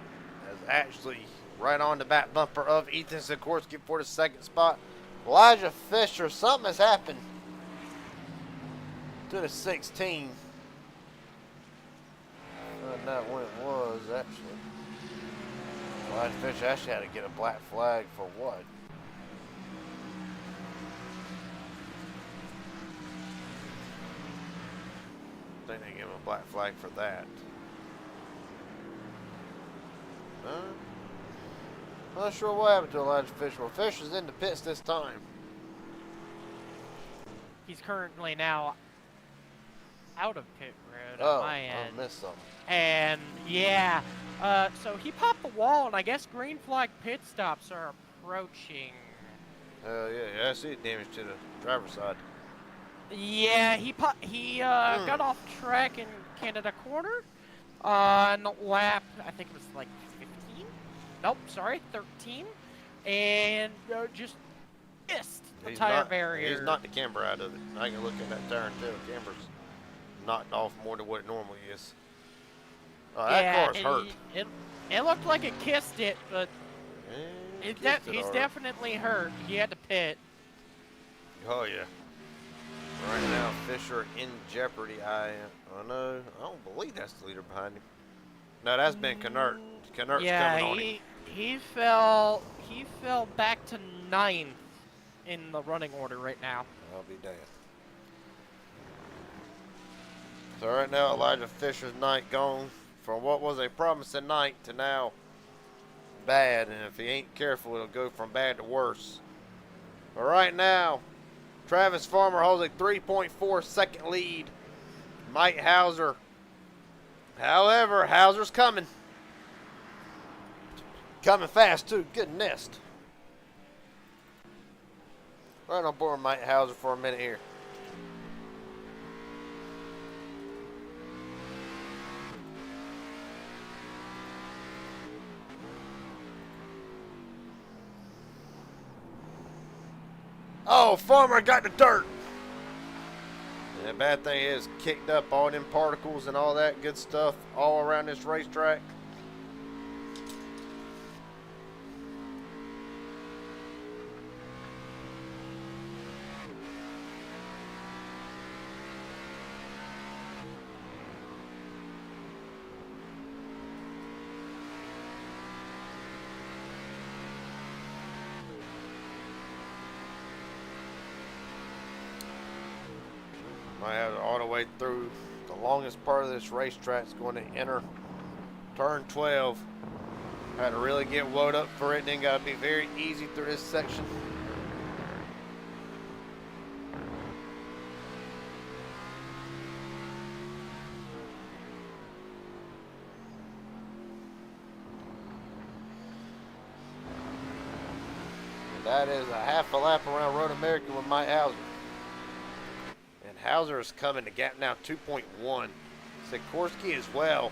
is actually right on the back bumper of Ethan Sikorsky for the second spot. Elijah Fisher, something has happened to the 16. Found out when it was actually. Elijah Fisher actually had to get a black flag for what? I think they gave him a black flag for that. Not sure what happened to Elijah Fisher. Well, Fisher's in the pits this time. He's currently now out of pit road Oh, on my end. I missed something. And yeah, so he popped the wall, and I guess green flag pit stops are approaching. Yeah, I see damage to the driver's side. Yeah, he got off track in Canada Corner on lap, I think it was like 15? Nope, sorry, 13. And just missed the tire barrier. He's knocked the camber out of it. I can look at that tire and tell the camber's knocked off more than what it normally is. Oh, that car's hurt. It looked like it kissed it, but Yeah, he's definitely hurt. He had to pit. Oh, yeah. Right now, Fisher in jeopardy. I don't believe that's the leader behind him. No, that's been Knert. Knert's coming on him. He fell back to 9th in the running order right now. I'll be damned. So right now, Elijah Fisher's night gone from what was a promising night to now bad, and if he ain't careful, it'll go from bad to worse. But right now, Travis Farmer holds a 3.4 second lead. Mike Hauser. However, Hauser's coming. Coming fast, too. Good nest. Right on board Mike Hauser for a minute here. Oh, Farmer got the dirt. And the bad thing is, kicked up all them particles and all that good stuff all around this racetrack. I have all the way through the longest part of this racetrack is going to enter turn 12. Had to really get woed up for it, and then got to be very easy through this section. That is a half a lap around Road America with Mike Hauser. And Hauser is coming to gap now 2.1. Sikorsky as well.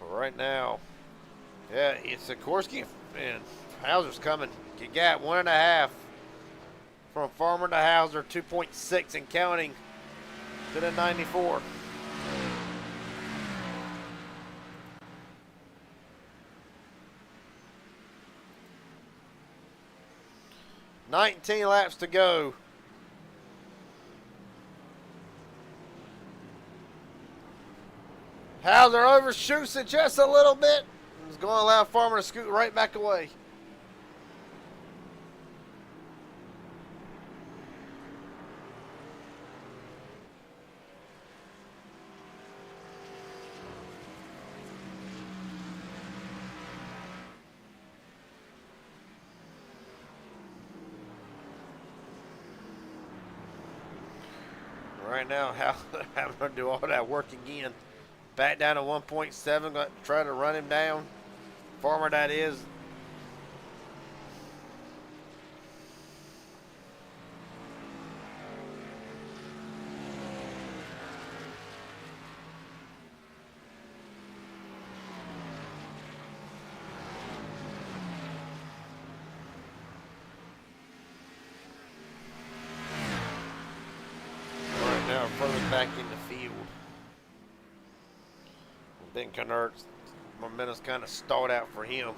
Right now, yeah, it's Sikorsky and Hauser's coming. You got 1.5 from Farmer to Hauser, 2.6 and counting to the 94. "19 laps to go." Hauser overshoots it just a little bit. He's going to allow Farmer to scoot right back away. Right now, having to do all that work again. Back down to 1.7, got to try to run him down. Farmer, that is. Right now, further back in the field. Ben Connert's momentum's kind of stalled out for him.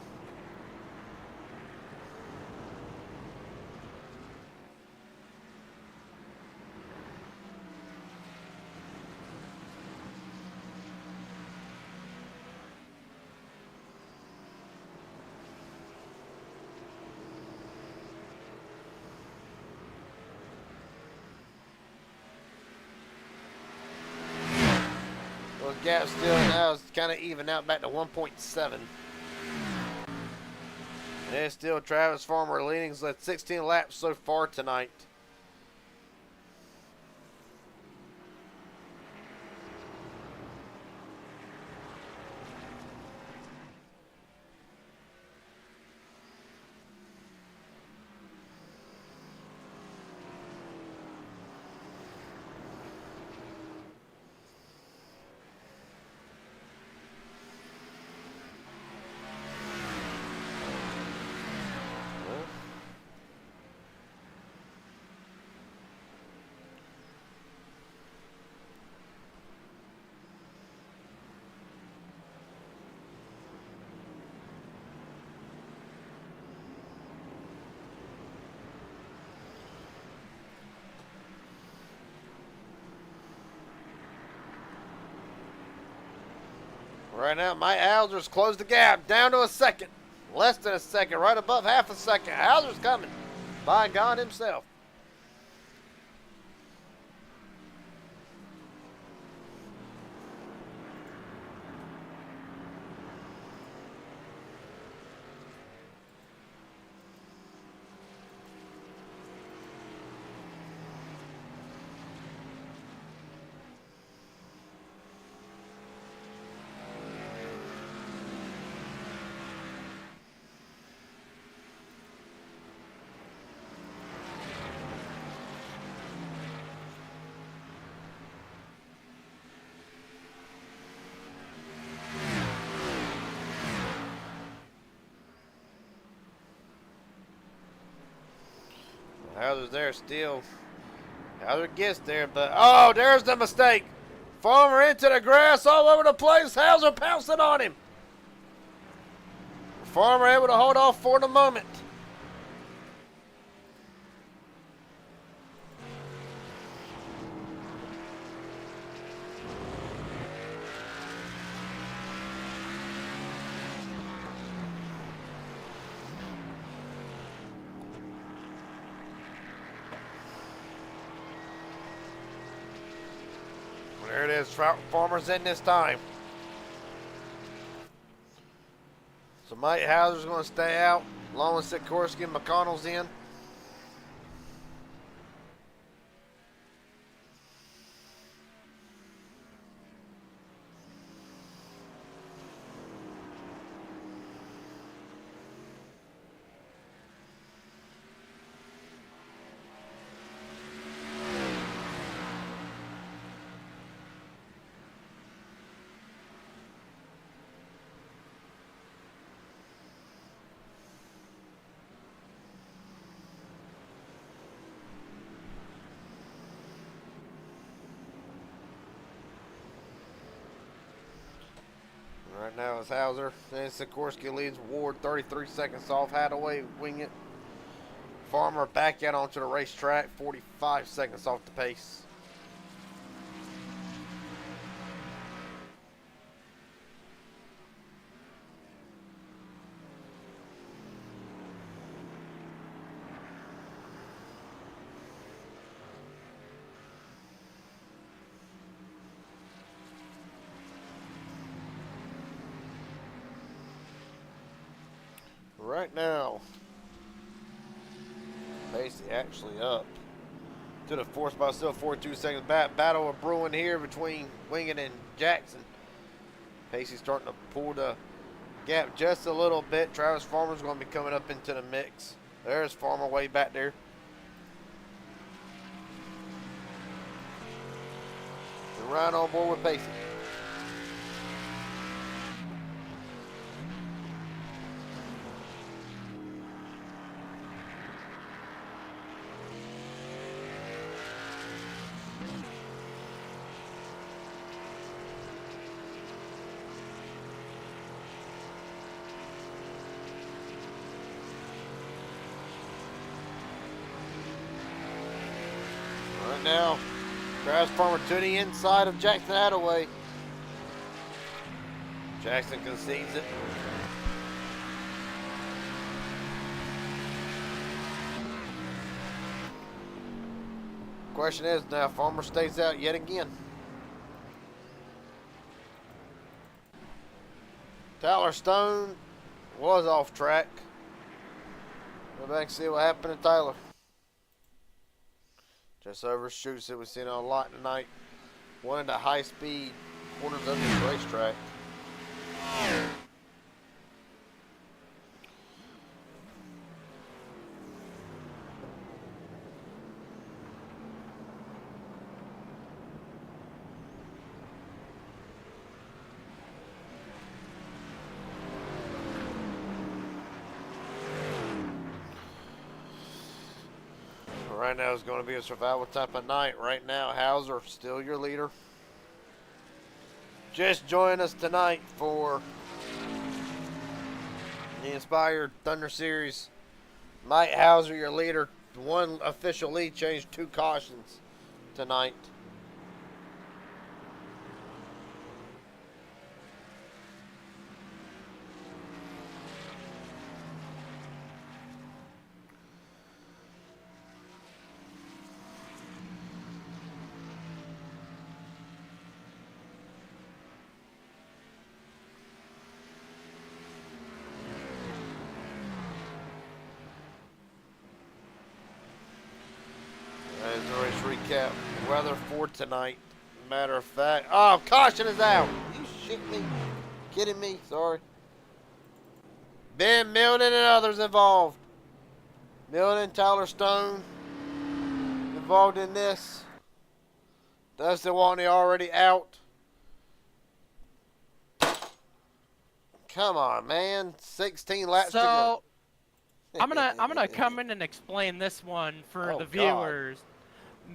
Those gaps still now is kind of even out back to 1.7. And it's still Travis Farmer leading. He's led 16 laps so far tonight. Right now, Mike Hauser's closed the gap down to a second. Less than a second, right above half a second. Hauser's coming by God himself. Hauser's there still. Hauser gets there, but oh, there's the mistake. Farmer into the grass all over the place. Hauser pouncing on him. Farmer able to hold off for the moment. it is. Farmer's in this time. So Mike Hauser's going to stay out, along with Sikorsky and McConnell's in. Right now it's Hauser. Then Sikorsky leads Ward 33 seconds off. Hadaway wing it. Farmer back out onto the racetrack, 45 seconds off the pace. Right now, pace actually up to the fourth spot, still 42 seconds back. Battle of brewing here between Wingett and Jackson. Pacey's starting to pull the gap just a little bit. Travis Farmer's going to be coming up into the mix. There's Farmer way back there. And right on board with Pacey. Now, Travis Farmer to the inside of Jackson Hadaway. Jackson concedes it. Question is now, Farmer stays out yet again. Tyler Stone was off track. Go back and see what happened to Tyler. Just overshoots it. We've seen it a lot tonight. One of the high-speed corners of this racetrack. Right now is going to be a survival type of night. Right now, Hauser still your leader. Just join us tonight for the Inspired Thunder Series. Mike Hauser, your leader. One official lead change, 2 cautions tonight. Recap weather for tonight. Matter of fact, oh, caution is out. You shit me, kidding me? Sorry. Ben Milden and others involved. Milden, Tyler Stone involved in this. Dustin Watney already out. Come on, man. 16 laps to go. I'm gonna come in and explain this one for the viewers.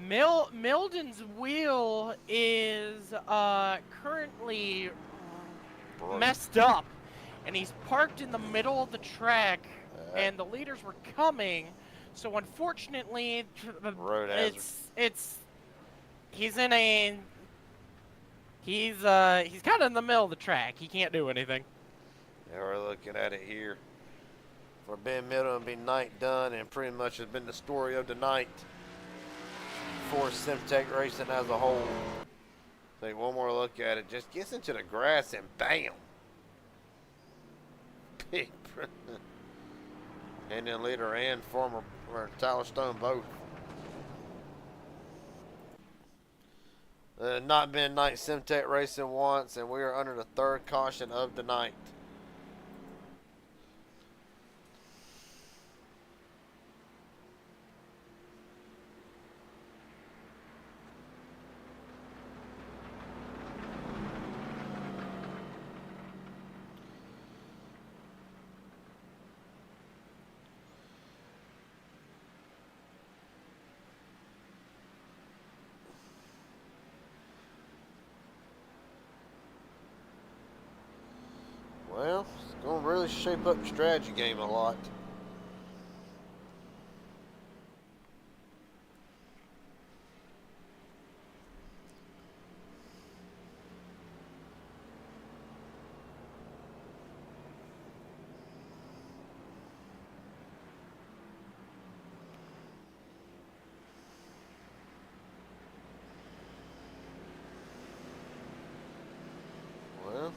Milden's wheel is currently messed up, and he's parked in the middle of the track, and the leaders were coming. So unfortunately, he's kind of in the middle of the track. He can't do anything. Yeah, we're looking at it here. For Ben Middle, it'll be night done, and pretty much has been the story of the night for Simtech Racing as a whole. Take one more look at it. Just gets into the grass and bam. Big. And then leader and former Tyler Stone both. Not been night Simtech racing once, and we are under the third caution of the night. Well, it's going to really shape up the strategy game a lot. Well,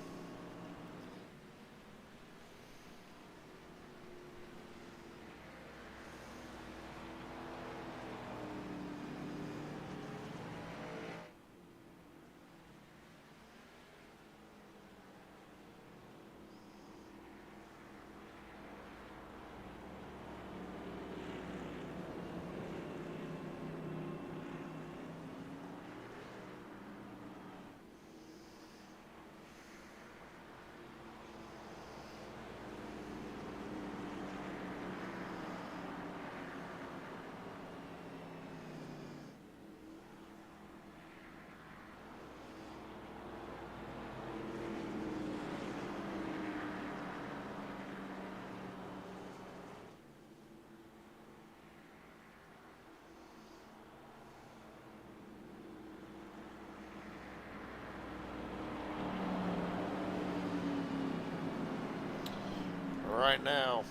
right now,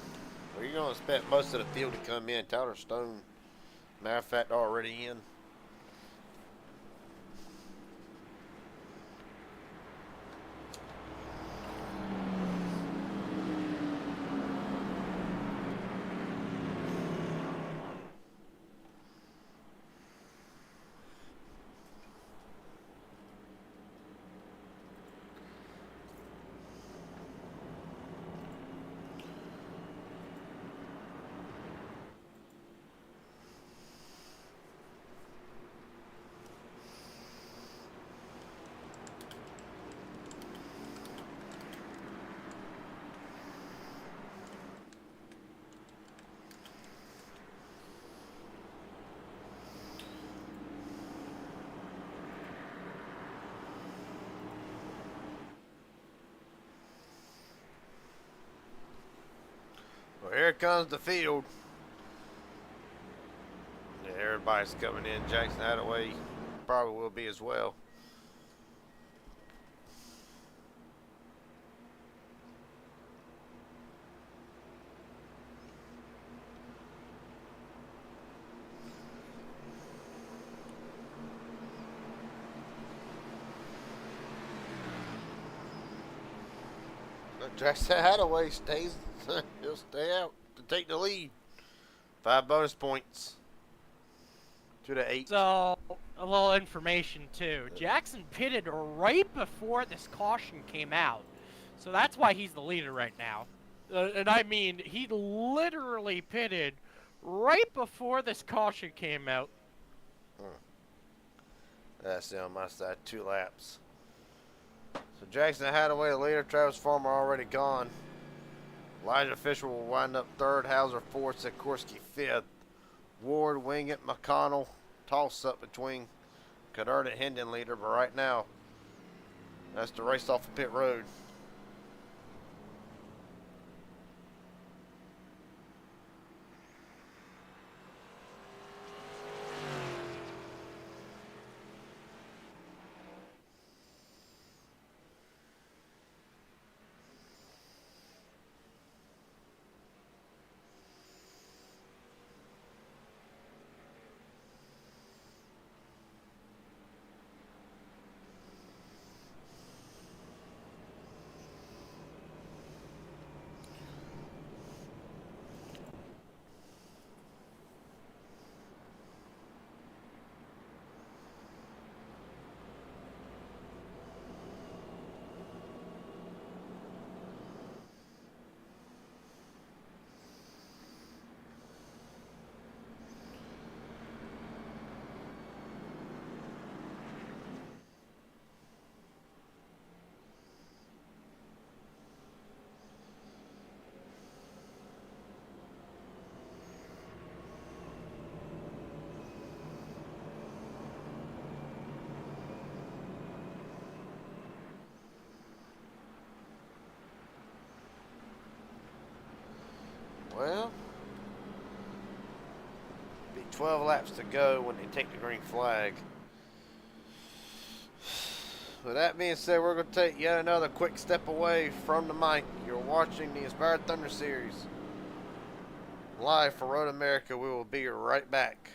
where you going to expect most of the field to come in? Tyler Stone, matter of fact, already in. Well, here comes the field. Yeah, everybody's coming in. Jackson Hadaway probably will be as well. But Jackson Hadaway stays. He'll stay out to take the lead. 5 bonus points to the 8. So, a little information too. Jackson pitted right before this caution came out. So that's why he's the leader right now. And I mean, he literally pitted right before this caution came out. That's on my side. 2 laps. So Jackson Hadaway, the leader. Travis Farmer already gone. Elijah Fisher will wind up 3rd. Hauser 4th. Sikorsky 5th. Ward, Wingett, McConnell. Toss up between Cadert and Hendon leader. But right now, that's the race off of pit road. Well, be 12 laps to go when they take the green flag. With that being said, we're going to take yet another quick step away from the mic. You're watching the Inspired Thunder Series. Live for Road America. We will be right back.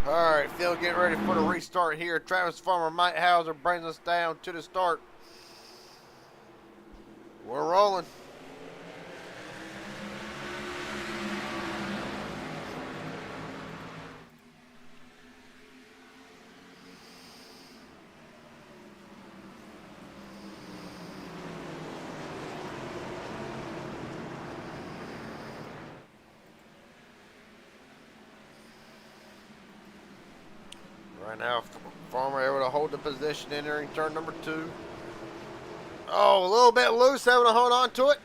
All right, Phil, getting ready for the restart here. Travis Farmer, Mike Hauser brings us down to the start. We're rolling. Right now, Farmer able to hold the position entering turn number 2. Oh, a little bit loose, having to hold on to it.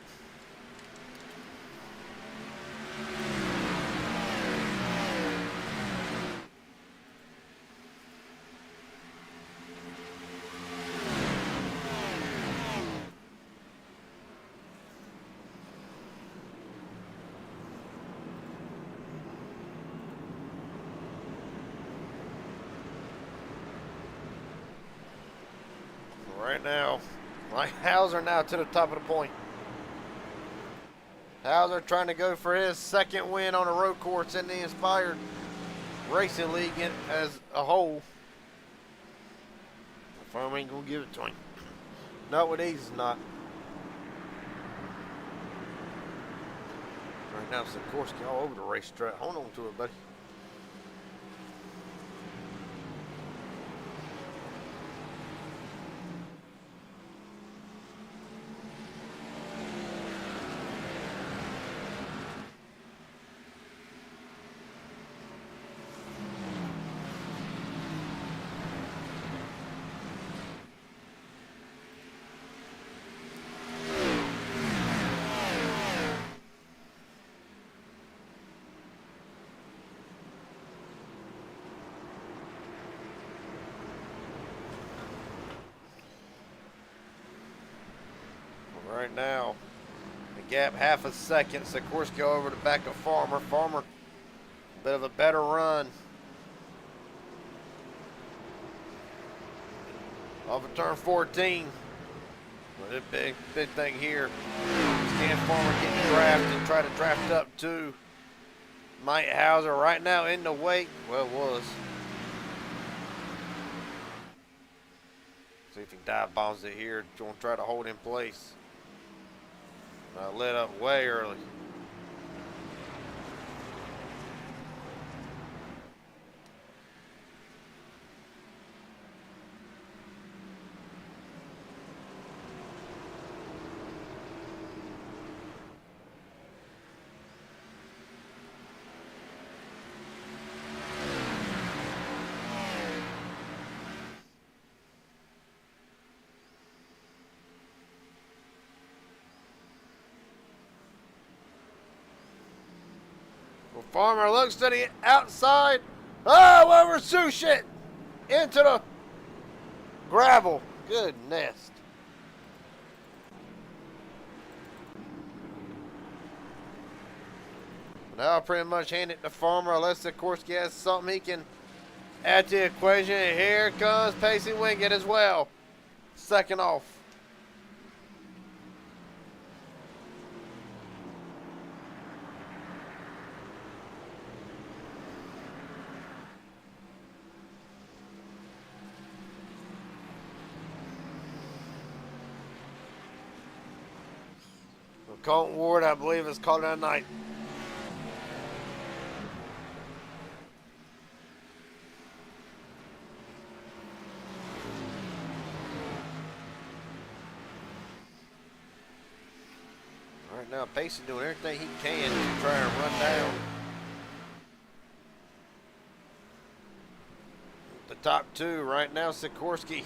Right now, Mike Hauser now to the top of the point. Hauser trying to go for his second win on a road course in the Inspired Racing League as a whole. Farmer ain't gonna give it to him. Not with these, not. Right now, Sikorsky all over the racetrack. Hold on to it, buddy. Right now, the gap half a second. Sikorsky over the back of Farmer. Farmer, a bit of a better run. Off of turn 14. But the big thing here is can Farmer get the draft and try to draft up to Mike Hauser right now in the wake. Well, it was. See if he dive bombs it here. Going to try to hold in place. Lit up way early. Farmer looks to the outside. Oh, overshoot it into the gravel. Good nest. Now I'll pretty much hand it to Farmer unless Sikorsky has something he can add to the equation. And here comes Pacey Wingate as well. Second off. Colton Ward, I believe, is called that night. All right, now Pacey doing everything he can to try and run down the top 2. Right now, Sikorsky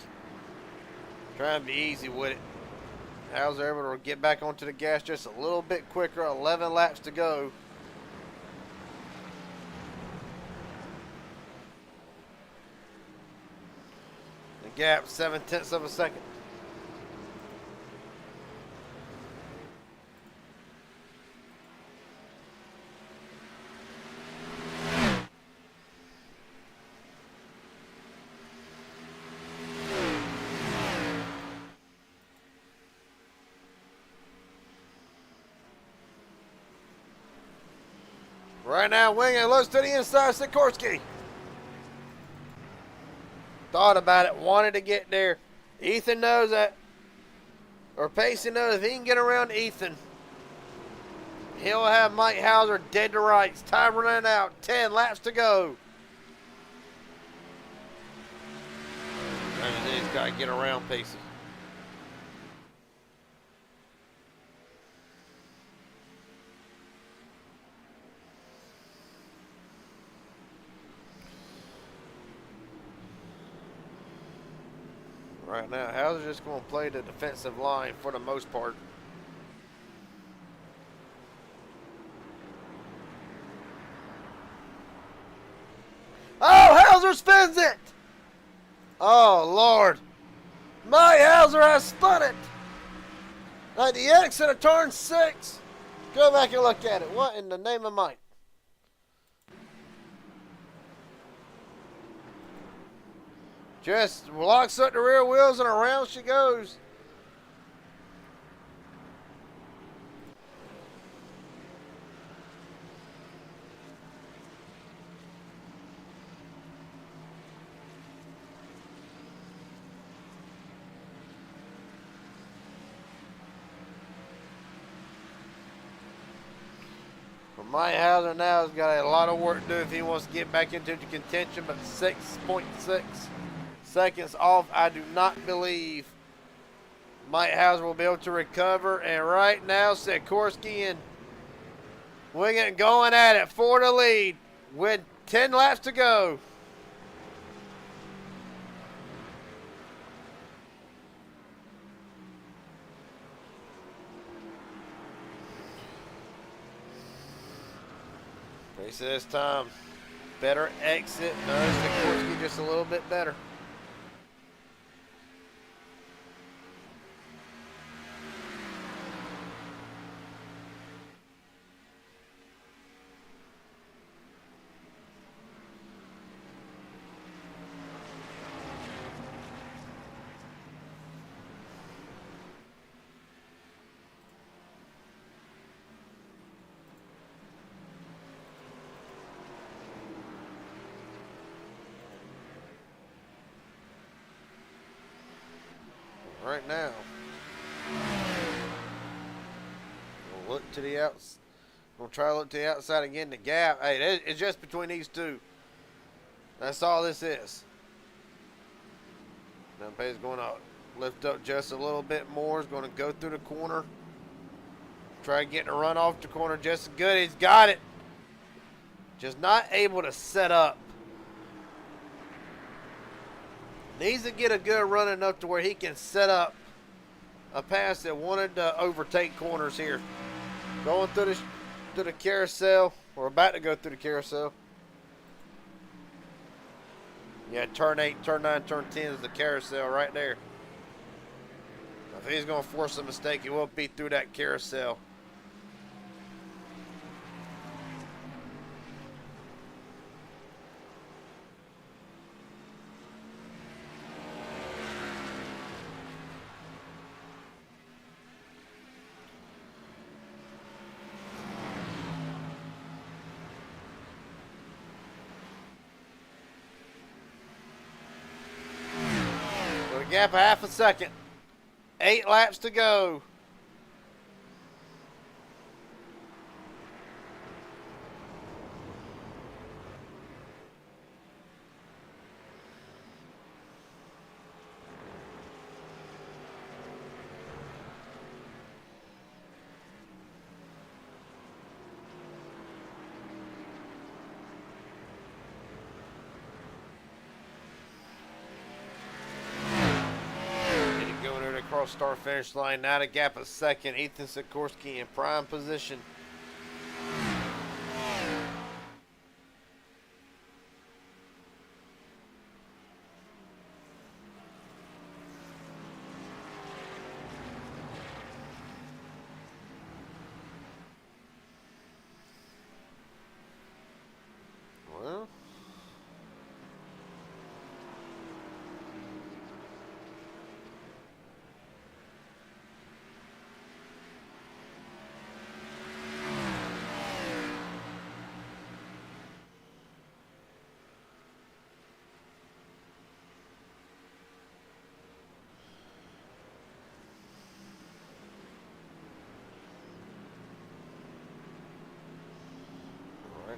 trying to be easy with it. Hauser able to get back onto the gas just a little bit quicker. 11 laps to go. The gap 7/10 of a second. Right now, Wingate looks to the inside, Sikorsky. Thought about it, wanted to get there. Ethan knows that, or Pacey knows if he can get around Ethan, he'll have Mike Hauser dead to rights. Time running out. 10 laps to go. And he's got to get around Pacey. Right now, Hauser's just going to play the defensive line for the most part. Oh, Hauser spins it! Oh, Lord. My Hauser has spun it. At the exit of turn 6. Go back and look at it. What in the name of Mike? Just locks up the rear wheels and around she goes. Mike Hauser now has got a lot of work to do if he wants to get back into the contention, but 6.6 seconds off. I do not believe Mike Hauser will be able to recover. And right now, Sikorsky and Wingett going at it for the lead with 10 laps to go. Pace this time. Better exit. No, Sikorsky just a little bit better. Right now, we'll look to the outside. We'll try to look to the outside again. The gap, hey, it's just between these two. That's all this is. Now Pay's going to lift up just a little bit more. He's going to go through the corner. Try getting a run off the corner just as good. He's got it. Just not able to set up. Needs to get a good run enough to where he can set up a pass that wanted to overtake corners here. Going through the carousel. We're about to go through the carousel. Yeah, turn 8, turn 9, turn 10 is the carousel right there. If he's going to force a mistake, he will be through that carousel. Gap a half a second. 8 laps to go. Start finish line, now to gap a second. Ethan Sikorsky in prime position. Well,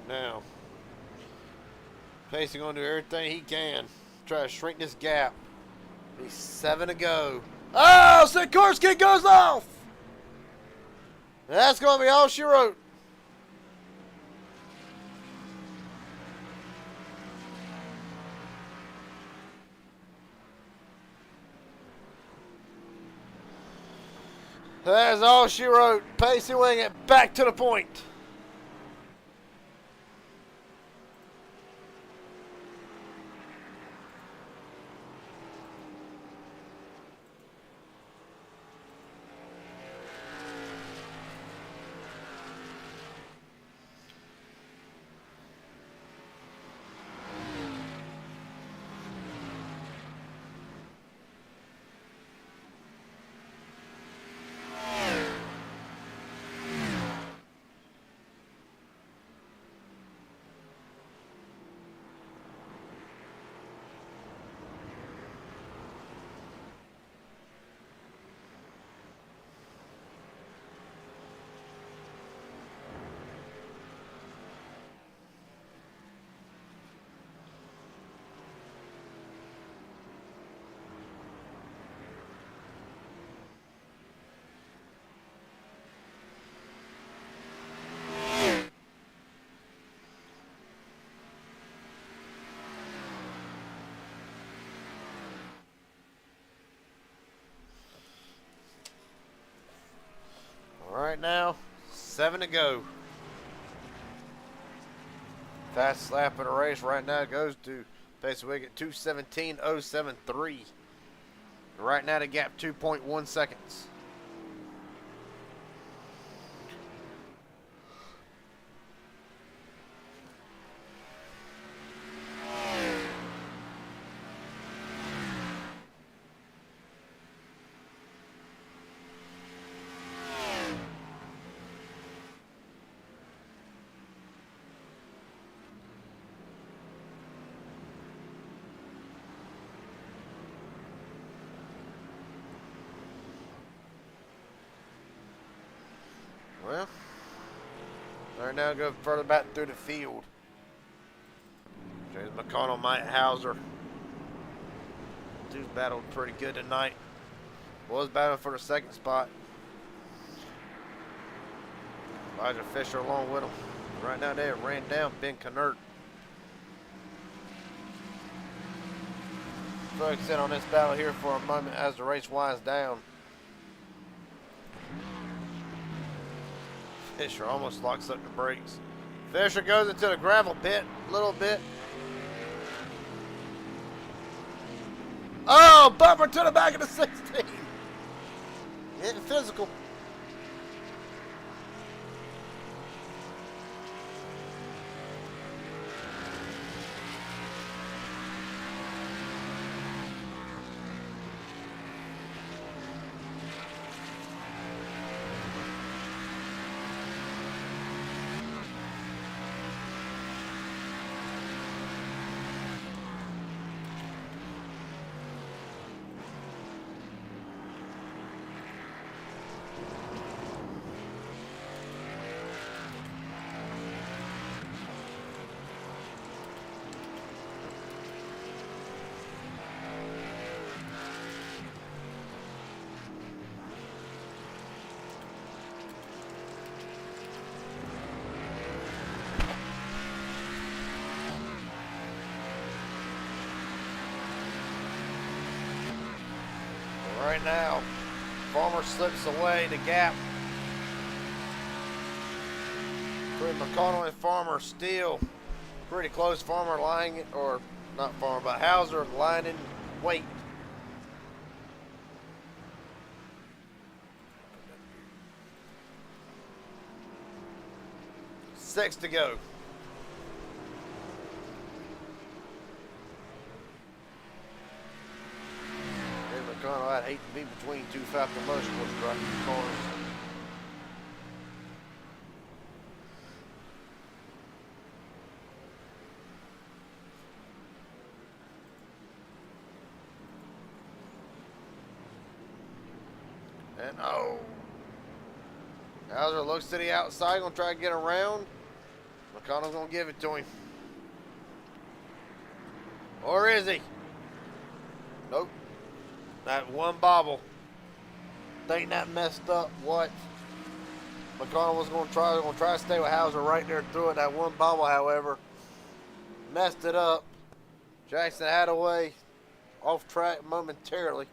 right now. Pacing going to do everything he can. Try to shrink this gap. He's 7 to go. Oh, Sikorsky goes off! That's going to be all she wrote. That is all she wrote. Pacey wing it back to the point. Right now, 7 to go. Fastest lap of the race right now goes to Pacey Wing at 2:17.073. Right now the gap 2.1 seconds. Well, they're now going further back through the field. James McConnell, Mike Hauser. Dudes battled pretty good tonight. Was battling for the second spot. Elijah Fisher along with him. Right now they have ran down Ben Knert. Focus in on this battle here for a moment as the race winds down. Fisher almost locks up the brakes. Fisher goes into the gravel pit a little bit. Oh, bumper to the back of the 16. Getting physical. Right now, Farmer slips away the gap. Between McConnell and Farmer still pretty close. Farmer lying, or not Farmer, but Hauser lying in wait. Six to go. I'd hate to be between two fat promotionals driving the cars. And oh, Hauser looks to the outside, gonna try to get around. McConnell's going to give it to him. Or is he? Nope. That one bobble. Think that messed up what McConnell was going to try. Going to try to stay with Hauser right there through it. That one bobble, however, messed it up. Jackson had away off track momentarily.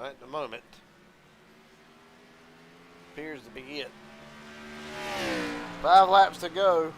At the moment, appears to be it. 5 laps to go.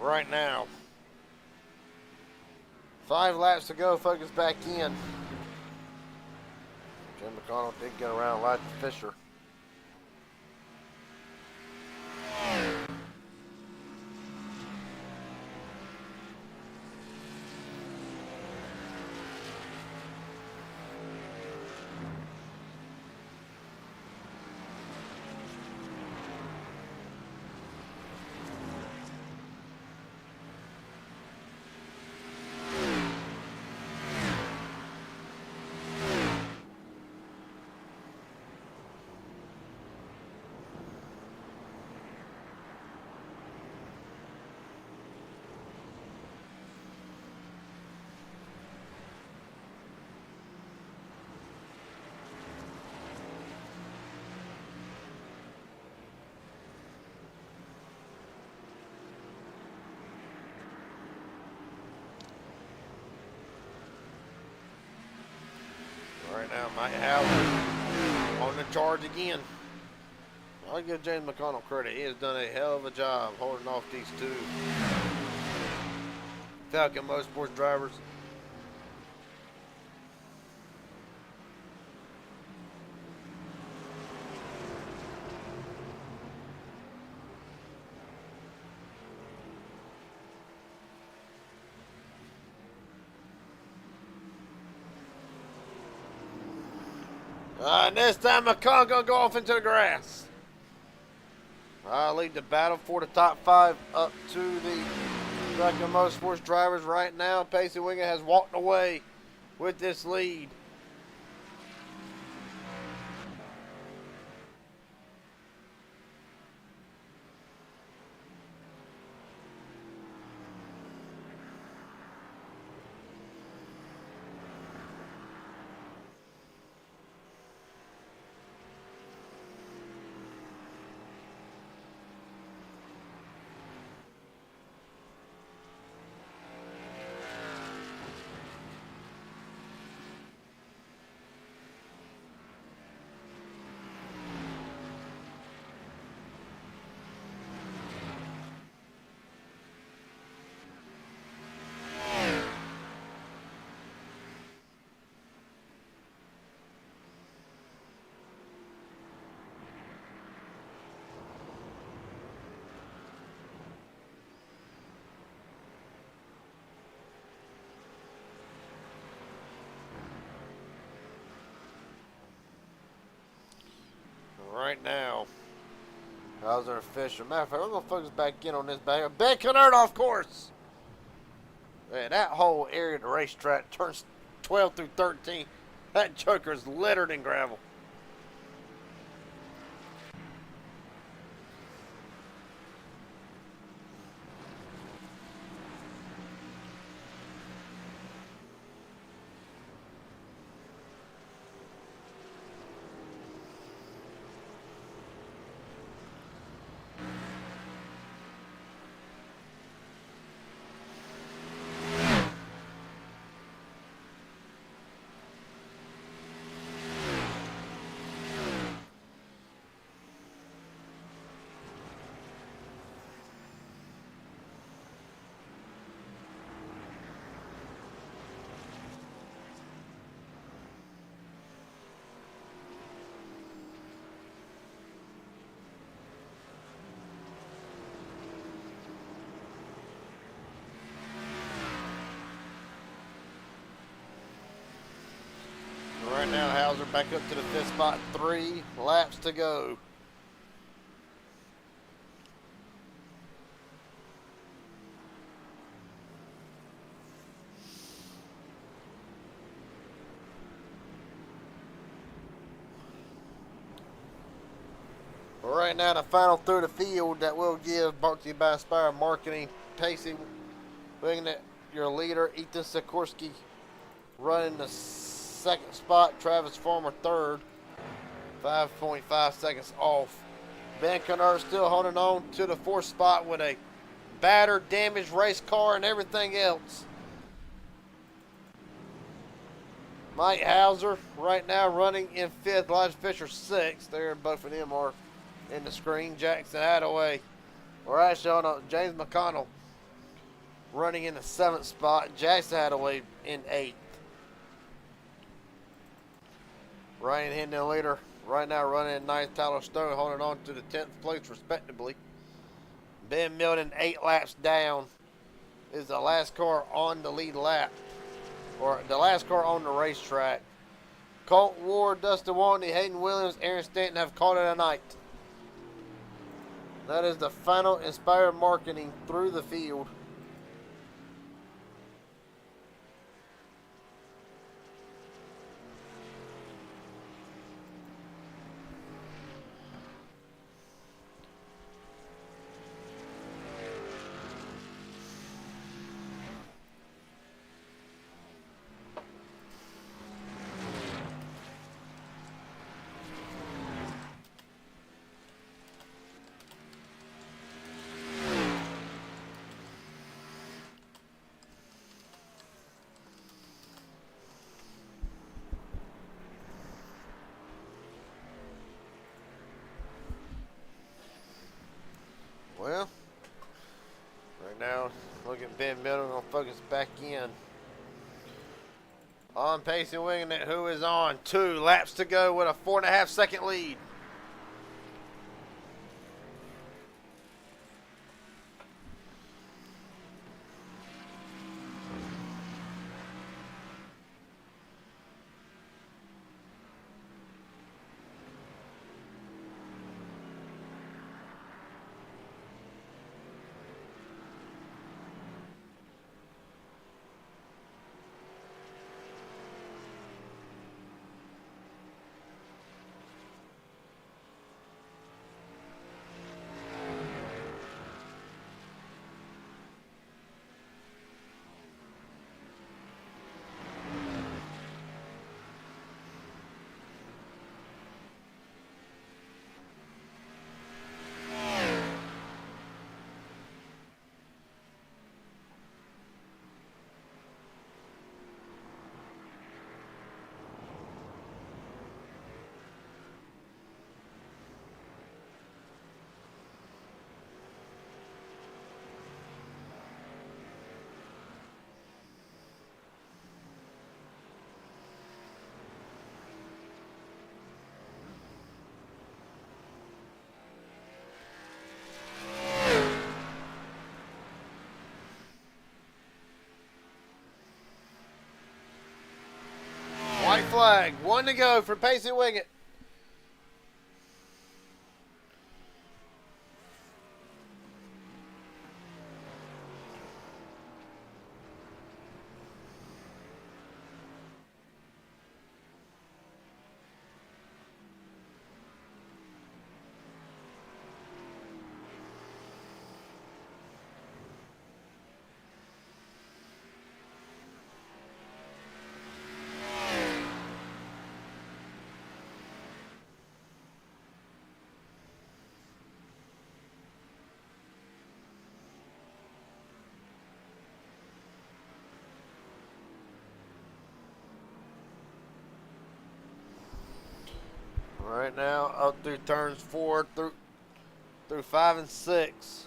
Right now, 5 laps to go. Focus back in. Jim McConnell did get around Elijah Fisher. Right now, Mike Howard on the charge again. I'll give James McConnell credit. He has done a hell of a job holding off these two Falcon Motorsports drivers. And this time McConnell gonna go off into the grass. I'll lead the battle for the top 5 up to the Falcon Motorsports drivers right now. Pacey Winger has walked away with this lead. Right now, how's our official? Matter of fact, we're going to focus back in on this back. Ben Kennard off course. Man, that whole area of the racetrack turns 12 through 13. That joker is littered in gravel. Right now, Hauser back up to the fifth spot. 3 laps to go. Right now, the final through the field that we'll give, brought to you by Inspire Marketing. Pacey bringing it, your leader, Ethan Sikorsky, running the second spot. Travis Farmer third, 5.5 seconds off. Ben Kennard still holding on to the fourth spot with a battered, damaged race car and everything else. Mike Hauser right now running in fifth. Elijah Fisher sixth. There, both of them are in the screen. Jackson Hadaway, or actually, no, James McConnell running in the seventh spot. Jackson Hadaway in eighth. Ryan Hendon leader right now running in ninth. Tyler Stone holding on to the 10th place respectively. Ben Milton 8 laps down is the last car on the lead lap, or the last car on the racetrack. Colt Ward, Dustin Waltney, Hayden Williams, Aaron Stanton have called it a night. That is the final Inspired Marketing through the field. Well, right now, look at Ben Middle, gonna focus back in. On Pacey winging it, who is on 2 laps to go with a 4.5 second lead. White flag, 1 to go for Pacey Wingett. Right now, up through turns 4 through 5 and 6.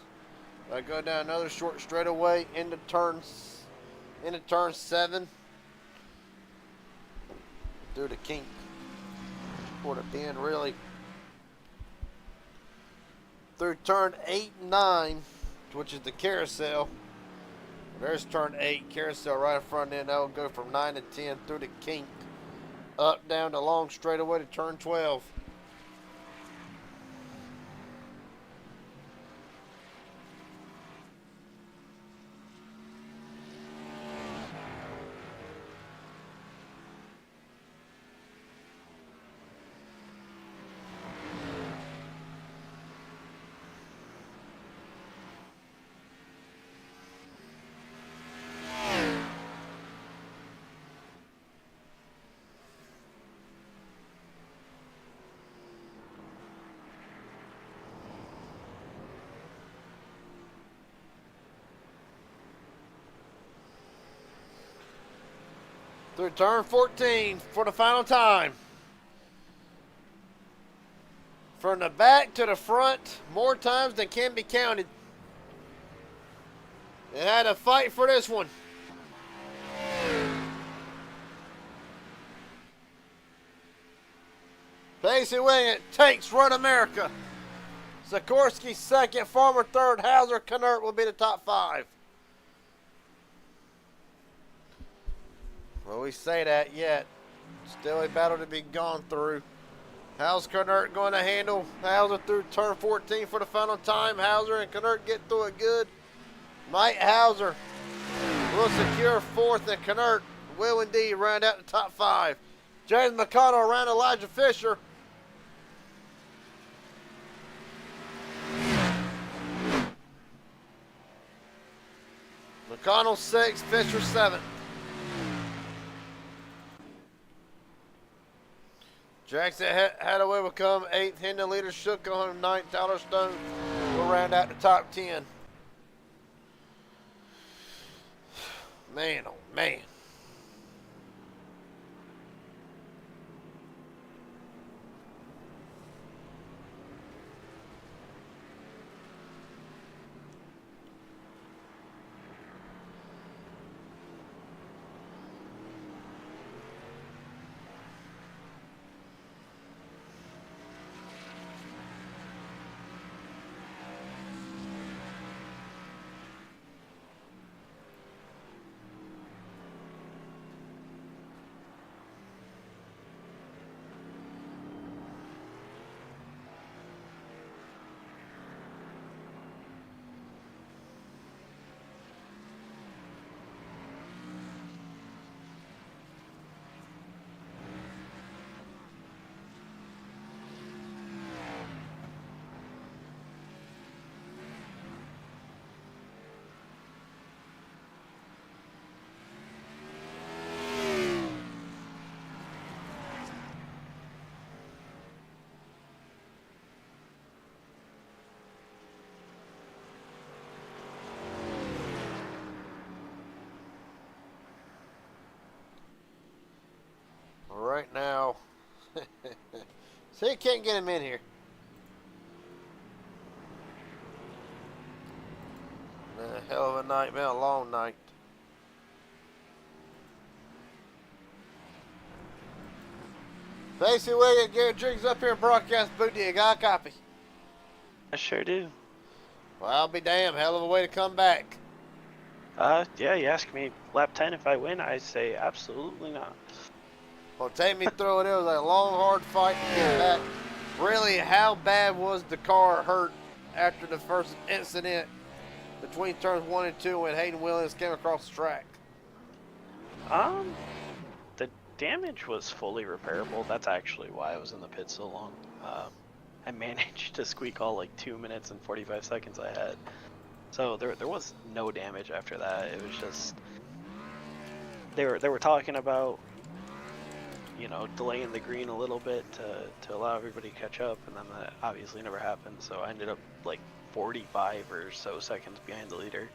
I go down another short straightaway into turn 7. Through the kink. Toward the bend, really. Through turn 8 and 9, which is the carousel. There's turn 8, carousel right in front end. That'll go from 9 to 10 through the kink. Up, down the long straightaway to turn 12. Through turn 14 for the final time. From the back to the front, more times than can be counted. It had a fight for this one. Pacey Wingett takes Run America. Sikorsky second, Farmer third, Hauser, Knert will be the top 5. Well, we say that yet. Still a battle to be gone through. How's Knert going to handle Hauser through turn 14 for the final time? Hauser and Knert get through it good. Mike Hauser will secure 4th, and Knert will indeed round out the top 5. James McConnell around Elijah Fisher. McConnell 6th, Fisher 7th. Jackson Hadaway will come 8th. Hendon Leader Shook on 9th. Tyler Stone will round out the top 10. Man, oh man. Right now, see, you can't get him in here. A hell of a night, man, a long night. Pacey Wingett, Garrett Driggs up here in broadcast booth. Do you got a copy? I sure do. Well, I'll be damned. Hell of a way to come back. Yeah, you ask me lap 10 if I win, I say absolutely not. Well, take me through it. It was a long, hard fight to get back. Really, how bad was the car hurt after the first incident between turns 1 and 2 when Hayden Williams came across the track? The damage was fully repairable. That's actually why I was in the pit so long. I managed to squeak all like 2 minutes and 45 seconds I had. So there was no damage after that. It was just they were talking about, you know, delaying the green a little bit to allow everybody to catch up, and then that obviously never happened. So I ended up like 45 or so seconds behind the leader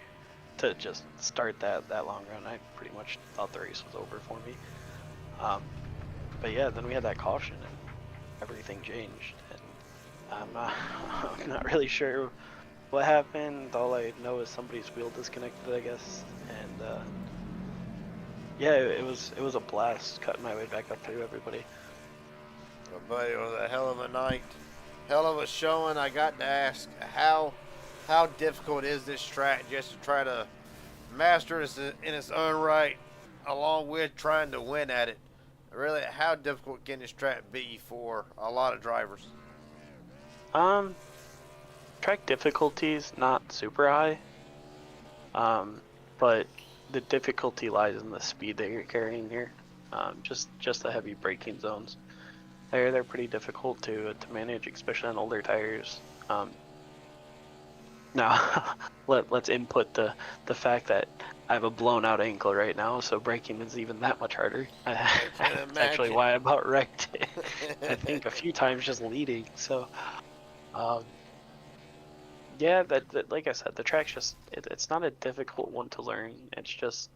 to just start that long run. I pretty much thought the race was over for me. But yeah, then we had that caution, and everything changed, and I'm not really sure what happened. All I know is somebody's wheel disconnected, I guess, and yeah, it was a blast cutting my way back up through everybody. Well, buddy, it was a hell of a night, hell of a showing. I got to ask, how difficult is this track just to try to master it in its own right, along with trying to win at it? Really, how difficult can this track be for a lot of drivers? Track difficulty's not super high, but the difficulty lies in the speed that you're carrying here. Just the heavy braking zones. They're pretty difficult to manage, especially on older tires. Now, let's input the fact that I have a blown out ankle right now, so braking is even that much harder. That's actually why I about wrecked it. I think a few times just leading. So, yeah, that like I said, the track's just it's not a difficult one to learn. It's just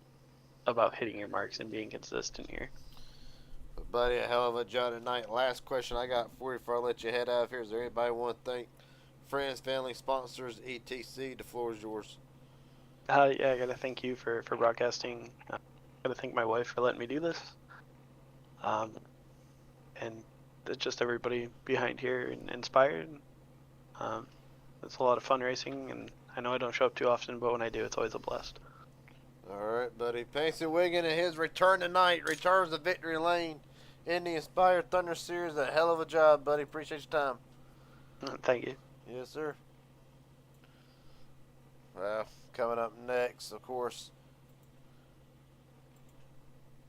about hitting your marks and being consistent here. But buddy, a hell of a job tonight. Last question I got for you before I let you head out of here. Is there anybody want to thank? Friends, family, sponsors, etc. The floor is yours. Yeah, I gotta thank you for broadcasting. Gotta thank my wife for letting me do this. And just everybody behind here and inspired. It's a lot of fun racing, and I know I don't show up too often, but when I do, it's always a blast. All right, buddy. Pacey Wiggin and his return tonight returns to victory lane in the Inspired Thunder Series. A hell of a job, buddy. Appreciate your time. Thank you. Yes, sir. Well, coming up next, of course,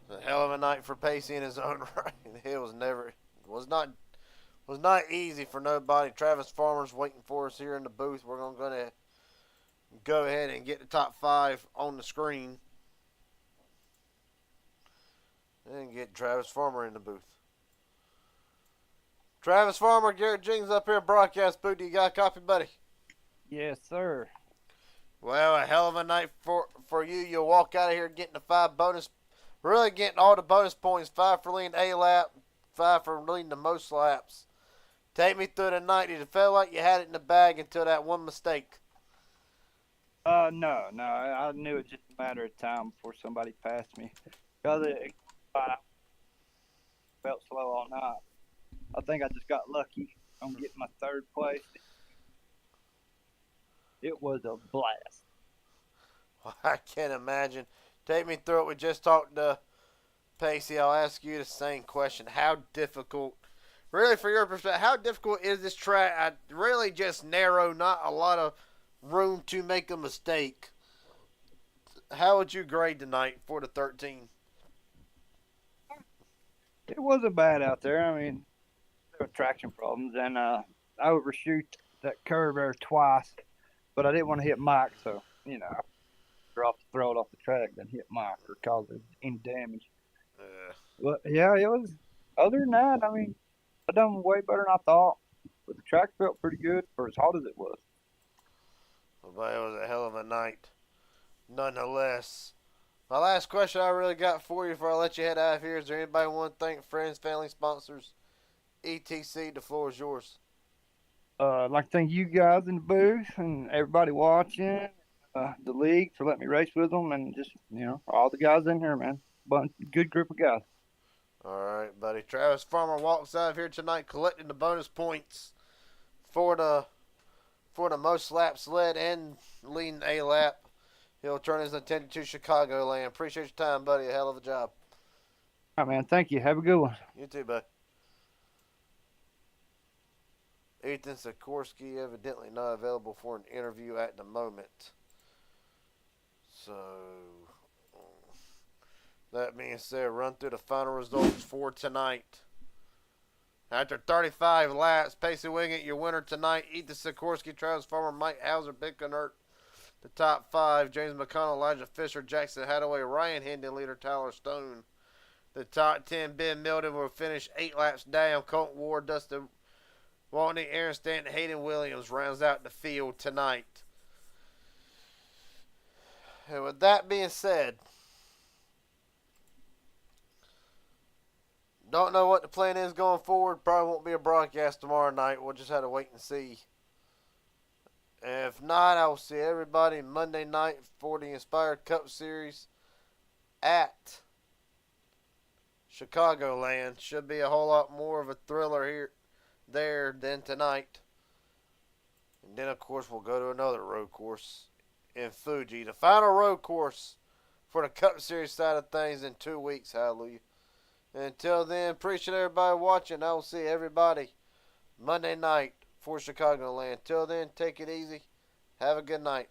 a hell of a night for Pacey in his own right. It was not easy for nobody. Travis Farmer's waiting for us here in the booth. We're gonna go ahead and get the top 5 on the screen and get Travis Farmer in the booth. Travis Farmer, Garrett Jenkins up here, broadcast booth. You got a copy, buddy? Yes, sir. Well, a hell of a night for you. You'll walk out of here getting the 5 bonus, really getting all the bonus points. 5 for leading a lap, 5 for leading the most laps. Take me through the night. Did it feel like you had it in the bag until that one mistake? No. I knew it was just a matter of time before somebody passed me. Because I felt slow all night. I think I just got lucky on getting my 3rd place. It was a blast. Well, I can't imagine. Take me through it. We just talked to Pacey. I'll ask you the same question. How difficult, really for your perspective, how difficult is this track? Really just narrow, not a lot of room to make a mistake. How would you grade tonight for the 13? It wasn't bad out there. I mean, there were traction problems, and I overshoot that curve there twice, but I didn't want to hit Mike, so, throw it off the track, then hit Mike or cause any damage. But, yeah, it was, other than that, I mean, I done way better than I thought, but the track felt pretty good for as hot as it was. Well, it was a hell of a night, nonetheless. My last question I really got for you before I let you head out of here. Is there anybody want to thank? Friends, family, sponsors, etc. The floor is yours. I'd like to thank you guys in the booth and everybody watching, the league for letting me race with them, and just, all the guys in here, man. Good group of guys. All right, buddy. Travis Farmer walks out of here tonight collecting the bonus points for the most laps led and leading a lap. He'll turn his attention to Chicagoland. Appreciate your time, buddy. A hell of a job. All right, man. Thank you. Have a good one. You too, bud. Ethan Sikorsky evidently not available for an interview at the moment. So, that being said, run through the final results for tonight. After 35 laps, Pacey Wiggin, your winner tonight. Ethan Sikorsky, Travis Farmer, Mike Hauser, Ben Knert. The top 5, James McConnell, Elijah Fisher, Jackson Hadaway, Ryan Hendon, leader Tyler Stone. The top 10, Ben Milden will finish 8 laps down. Colton Ward, Dustin Waltney, Aaron Stanton, Hayden Williams rounds out the field tonight. And with that being said, Don't know what the plan is going forward. Probably won't be a broadcast tomorrow night. We'll just have to wait and see. If not, I will see everybody Monday night for the Inspired Cup Series at Chicagoland. Should be a whole lot more of a thriller there than tonight. And then, of course, we'll go to another road course in Fuji. The final road course for the Cup Series side of things in 2 weeks. Hallelujah. Until then, appreciate everybody watching. I will see everybody Monday night for Chicagoland. Till then, take it easy. Have a good night.